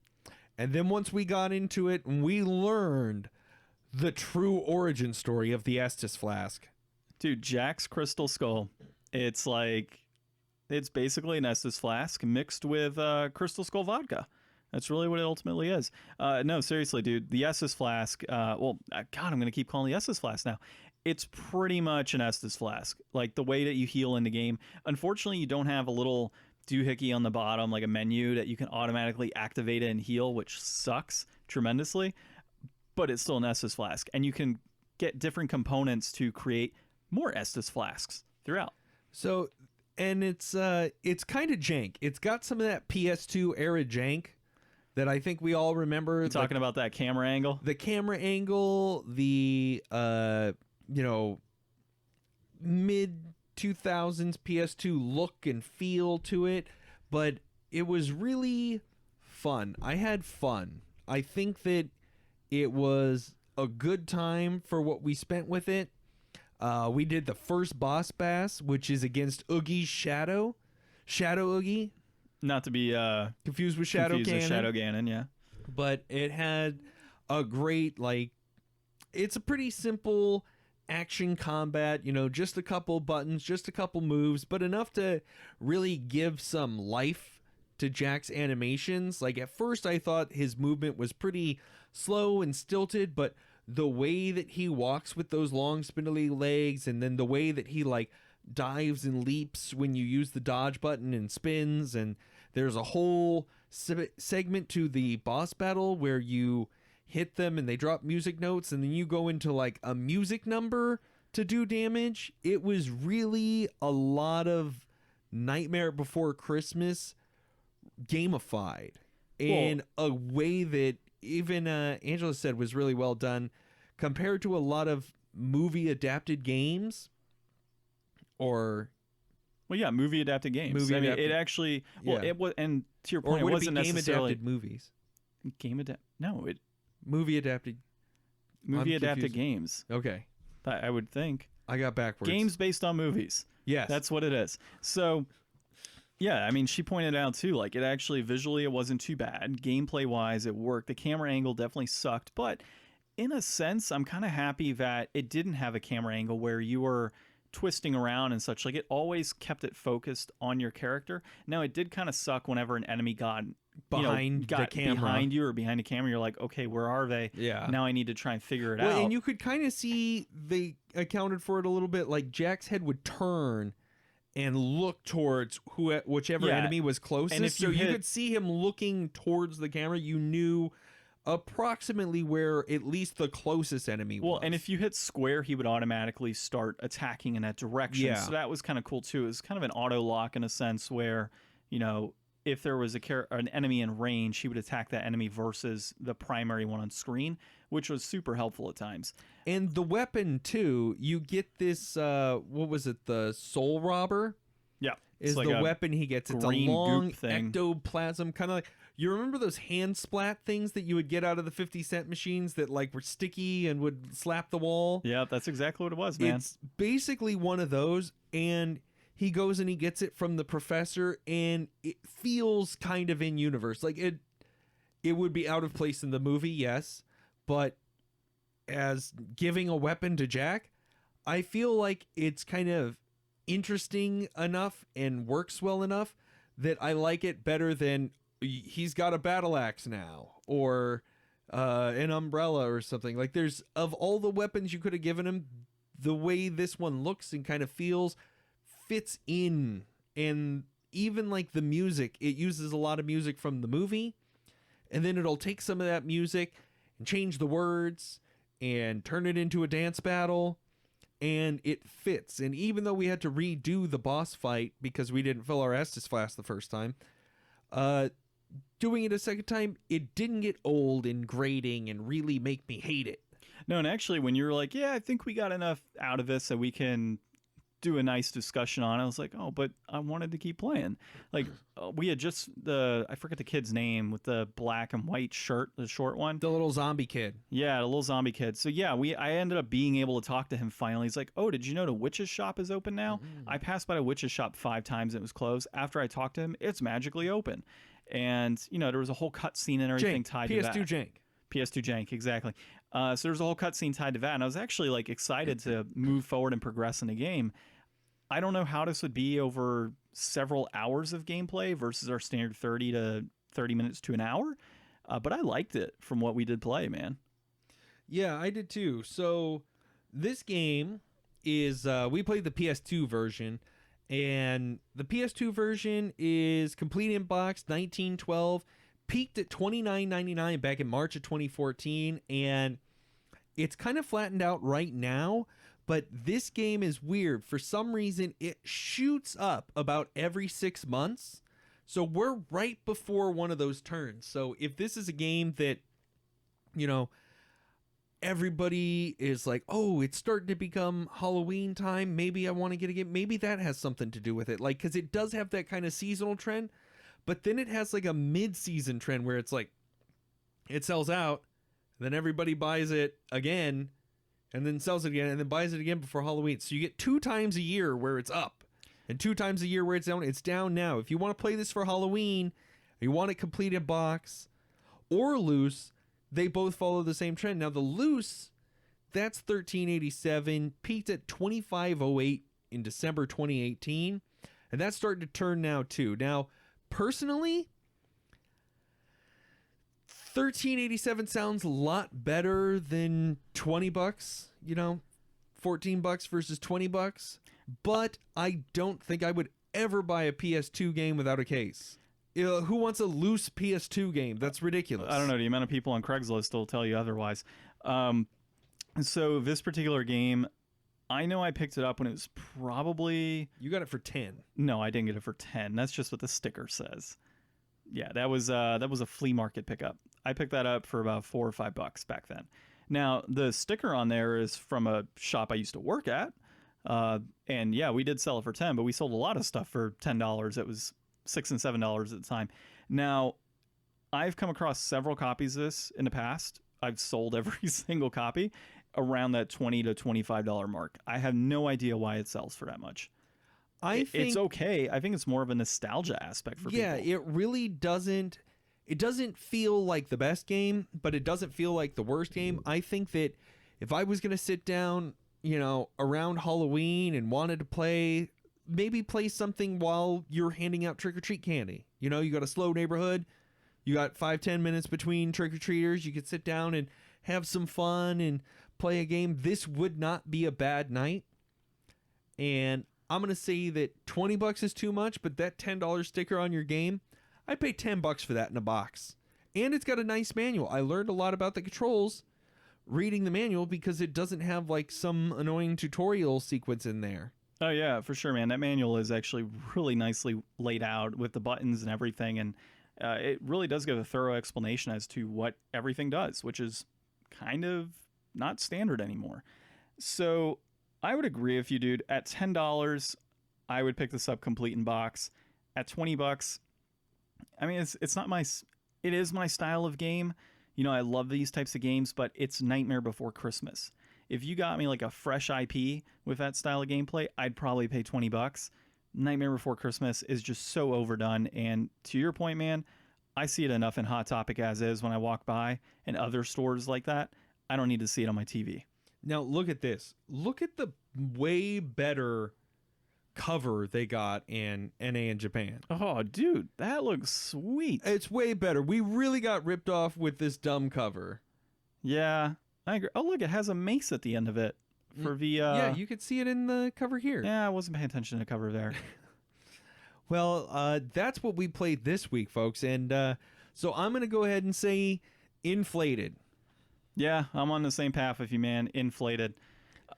And then once we got into it, we learned the true origin story of the Estus Flask. Dude, Jack's Crystal Skull. It's basically an Estus Flask mixed with Crystal Skull vodka. That's really what it ultimately is. No, seriously, dude. The Estus Flask, God, I'm going to keep calling the Estus Flask now. It's pretty much an Estus Flask. Like, the way that you heal in the game. Unfortunately, you don't have a little doohickey on the bottom, like a menu that you can automatically activate it and heal, which sucks tremendously. But it's still an Estus Flask. And you can get different components to create more Estus Flasks throughout. So, and it's kind of jank. It's got some of that PS2 era jank that I think we all remember. You're talking about that camera angle? The camera angle, the mid 2000s PS2 look and feel to it, but it was really fun. I had fun. I think that it was a good time for what we spent with it. We did the first boss bass, which is against Oogie's Shadow Oogie. Not to be Confused with Shadow Ganon. Shadow Ganon, yeah. But it had a great, it's a pretty simple action combat, just a couple buttons, just a couple moves, but enough to really give some life to Jack's animations. Like, at first I thought his movement was pretty slow and stilted, but the way that he walks with those long spindly legs, and then the way that he dives and leaps when you use the dodge button and spins, and there's a whole segment to the boss battle where you hit them and they drop music notes, and then you go into a music number to do damage. It was really a lot of Nightmare Before Christmas gamified in a way that even Angela said was really well done compared to a lot of movie adapted games. Or movie adapted games. It actually it was, and to your point, or would it wasn't it be game necessarily adapted movies. Movie adapted games. Okay, I would think I got backwards. games based on movies. Yes, that's what it is. So Yeah, I mean, she pointed out too, like it actually visually it wasn't too bad. Gameplay wise, it worked. The camera angle definitely sucked, but in a sense, I'm kind of happy that it didn't have a camera angle where you were twisting around and such. Like it always kept it focused on your character. Now it did kind of suck whenever an enemy got Behind the camera. behind you or behind a camera. You're like, okay, where are they? Yeah. Now I need to try and figure it out. And you could kind of see they accounted for it a little bit. Like Jack's head would turn and look towards whichever enemy was closest. And if you could see him looking towards the camera. You knew approximately where at least the closest enemy was. Well, and if you hit square, he would automatically start attacking in that direction. Yeah. So that was kind of cool too. It was kind of an auto lock in a sense where, if there was an enemy in range, he would attack that enemy versus the primary one on screen, which was super helpful at times. And the weapon too, you get this what was it, the soul robber? Yeah. Is like the weapon he gets. It's a green long goop thing. ectoplasm, kind of like, you remember those hand splat things that you would get out of the 50-cent machines that like were sticky and would slap the wall? Yeah, that's exactly what it was, man. It's basically one of those, and he goes and he gets it from the professor, and it feels kind of in universe. Like it would be out of place in the movie, yes, but as giving a weapon to Jack, I feel like it's kind of interesting enough and works well enough that I like it better than he's got a battle axe now or an umbrella or something. Like, there's, of all the weapons you could have given him, the way this one looks and kind of feels fits in. And even like the music, it uses a lot of music from the movie, and then it'll take some of that music and change the words and turn it into a dance battle, and it fits. And even though we had to redo the boss fight because we didn't fill our Estus flask the first time, doing it a second time, it didn't get old and grating and really make me hate it. No, and actually when you were like, yeah, I think we got enough out of this that we can do a nice discussion on it, I was like, oh, but I wanted to keep playing. Like, we had just I forget the kid's name with the black and white shirt, the short one. The little zombie kid. Yeah, the little zombie kid. So yeah, I ended up being able to talk to him finally. He's like, oh, did you know the witch's shop is open now? I passed by the witch's shop 5 times and it was closed. After I talked to him, it's magically open. And, there was a whole cutscene and everything tied to that. PS2 jank. PS2 jank, exactly. So there's a whole cutscene tied to that, and I was actually like excited to move forward and progress in the game. I don't know how this would be over several hours of gameplay versus our standard 30 minutes to an hour, but I liked it from what we did play, man. Yeah, I did too. So this game is we played the PS2 version, and the PS2 version is complete in box, $19.12. Peaked at $29.99 back in March of 2014, and it's kind of flattened out right now, but this game is weird. For some reason, it shoots up about every 6 months, so we're right before one of those turns. So if this is a game that, everybody is like, oh, it's starting to become Halloween time, maybe I want to get a game, maybe that has something to do with it, like, because it does have that kind of seasonal trend. But then it has like a mid-season trend where it's like it sells out, then everybody buys it again, and then sells it again, and then buys it again before Halloween. So you get 2 times a year where it's up, and 2 times a year where it's down. It's down now. If you want to play this for Halloween, you want it complete in box or loose, they both follow the same trend. Now the loose, that's $13.87, peaked at $25.08 in December 2018, and that's starting to turn now too. Now, personally, $13.87 sounds a lot better than $20, $14 versus $20. But I don't think I would ever buy a PS2 game without a case. Who wants a loose PS2 game? That's ridiculous. I don't know. The amount of people on Craigslist will tell you otherwise. So this particular game, I know I picked it up when it was probably... You got it for 10. No, I didn't get it for 10. That's just what the sticker says. Yeah, that was a flea market pickup. I picked that up for about $4 or $5 back then. Now, the sticker on there is from a shop I used to work at. And yeah, we did sell it for 10, but we sold a lot of stuff for $10. It was $6 and $7 at the time. Now, I've come across several copies of this in the past. I've sold every single copy around that $20 to $25 mark. I have no idea why it sells for that much. I think it's okay. I think it's more of a nostalgia aspect for people. Yeah, it really doesn't. It doesn't feel like the best game, but it doesn't feel like the worst game. I think that if I was going to sit down, around Halloween and wanted to play, maybe play something while you're handing out trick-or-treat candy. You got a slow neighborhood. You got 5-10 minutes between trick-or-treaters. You could sit down and have some fun and play a game. This would not be a bad night. And I'm going to say that $20 is too much, but that $10 sticker on your game, I'd pay $10 for that in a box. And it's got a nice manual. I learned a lot about the controls reading the manual because it doesn't have like some annoying tutorial sequence in there. Oh yeah, for sure, man. That manual is actually really nicely laid out with the buttons and everything, and it really does give a thorough explanation as to what everything does, which is kind of not standard anymore. So I would agree with you, dude. At $10, I would pick this up complete in box. At $20, I mean, it's not my. It is my style of game. I love these types of games, but it's Nightmare Before Christmas. If you got me like a fresh IP with that style of gameplay, I'd probably pay $20. Nightmare Before Christmas is just so overdone. And to your point, man, I see it enough in Hot Topic as is when I walk by and other stores like that. I don't need to see it on my TV. Now, look at this. Look at the way better cover they got in NA in Japan. Oh, dude, that looks sweet. It's way better. We really got ripped off with this dumb cover. Yeah, I agree. Oh, look, it has a mace at the end of it for the... Yeah, you could see it in the cover here. Yeah, I wasn't paying attention to the cover there. Well, that's what we played this week, folks. And so I'm going to go ahead and say inflated. Yeah, I'm on the same path with you, man. Inflated.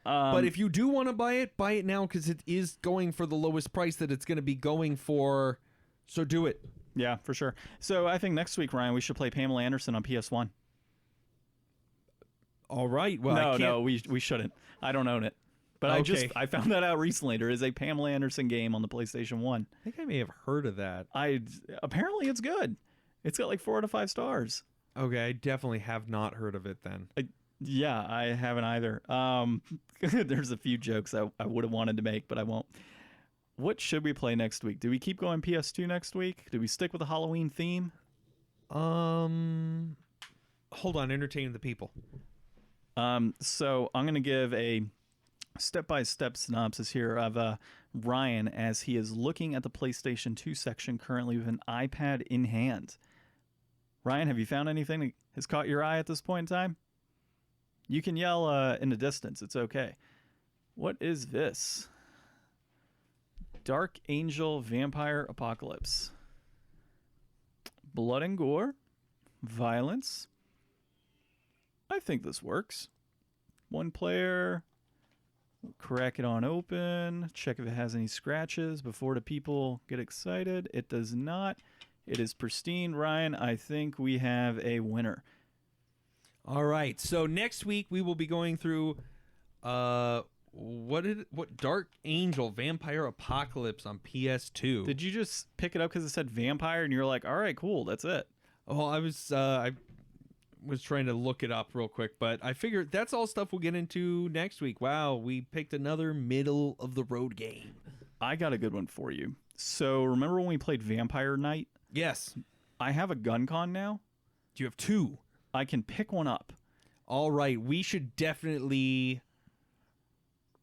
But if you do want to buy it now because it is going for the lowest price that it's going to be going for. So do it. Yeah, for sure. So I think next week, Ryan, we should play Pamela Anderson on PS1. All right. Well, no, we shouldn't. I don't own it. But Okay. I found that out recently. There is a Pamela Anderson game on the PlayStation 1. I think I may have heard of that. Apparently it's good. It's got like 4 out of 5 stars. Okay, I definitely have not heard of it then. Yeah, I haven't either. There's a few jokes I would have wanted to make, but I won't. What should we play next week? Do we keep going PS2 next week? Do we stick with the Halloween theme? Hold on, entertain the people. So I'm going to give a step-by-step synopsis here of Ryan as he is looking at the PlayStation 2 section currently with an iPad in hand. Ryan, have you found anything that has caught your eye at this point in time? You can yell in the distance. It's okay. What is this? Dark Angel Vampire Apocalypse. Blood and gore. Violence. I think this works. One player. Crack it on open. Check if it has any scratches before the people get excited. It does not. It is pristine. Ryan, I think we have a winner. All right. So next week we will be going through what Dark Angel Vampire Apocalypse on PS2. Did you just pick it up because it said vampire and you're like, all right, cool, that's it? Oh, I was trying to look it up real quick, but I figured that's all stuff we'll get into next week. Wow, we picked another middle of the road game. I got a good one for you. So remember when we played Vampire Night? Yes. I have a gun con now. Do you have 2? I can pick one up. All right, we should definitely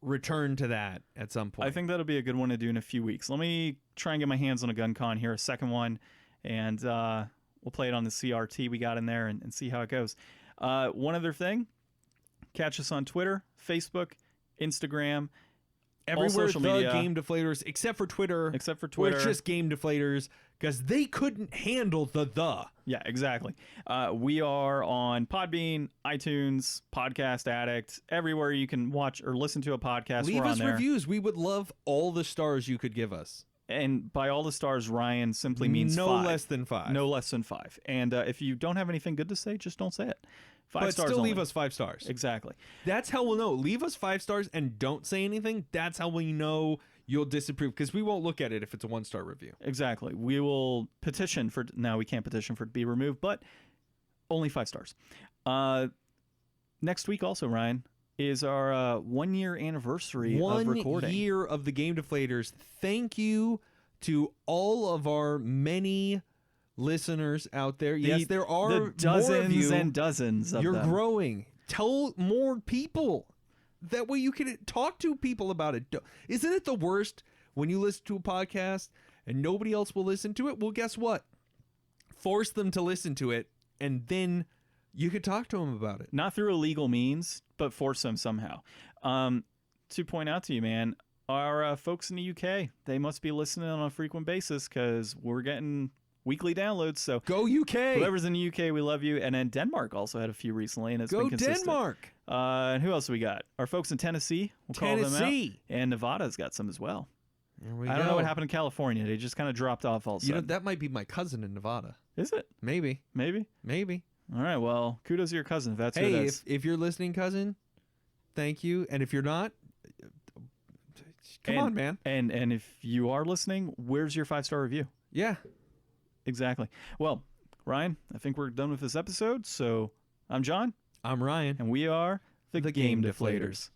return to that at some point. I think that'll be a good one to do in a few weeks. Let me try and get my hands on a gun con here, a second one, and we'll play it on the CRT we got in there and see how it goes. One other thing, catch us on Twitter, Facebook, Instagram, everywhere. social media. Game Deflators, except for Twitter. Except for Twitter. It's just Game Deflators because they couldn't handle the. Yeah, exactly. We are on Podbean, iTunes, Podcast Addict, everywhere you can watch or listen to a podcast. Leave we're us on there. reviews. We would love all the stars you could give us. And by all the stars, Ryan simply means no 5. less than 5. No less than 5. And if you don't have anything good to say, just don't say it. 5 but stars still only. leave us 5 stars. Exactly. That's how we'll know. Leave us 5 stars and don't say anything. That's how we know you'll disapprove because we won't look at it if it's a 1-star review. Exactly. We will petition for. Now we can't petition for it to be removed, but only 5 stars. Next week, also, Ryan, is our 1 year anniversary of recording. 1 year of the Game Deflators. Thank you to all of our many listeners out there. Yes, there are the dozens more of you. and dozens of You're them. growing. Tell more people. That way you can talk to people about it. Isn't it the worst when you listen to a podcast and nobody else will listen to it? Well, guess what? Force them to listen to it, and then you could talk to them about it. Not through illegal means, but force them somehow. To point out to you, man, our folks in the UK, they must be listening on a frequent basis because we're getting weekly downloads. So Go UK! whoever's in the UK, we love you. And then Denmark also had a few recently, and it's Go been consistent. Denmark! And who else we got? Our folks in Tennessee. We'll call them out. And Nevada's got some as well. I don't know what happened in California. They just kind of dropped off all of a sudden. You know, that might be my cousin in Nevada. Is it? Maybe. Maybe. All right. Well, kudos to your cousin if that's who it Hey, is. if you're listening, cousin, thank you. And if you're not, come on, man. And if you are listening, where's your 5-star review? Yeah. Exactly. Well, Ryan, I think we're done with this episode. So I'm John. I'm Ryan. And we are the Game Deflators.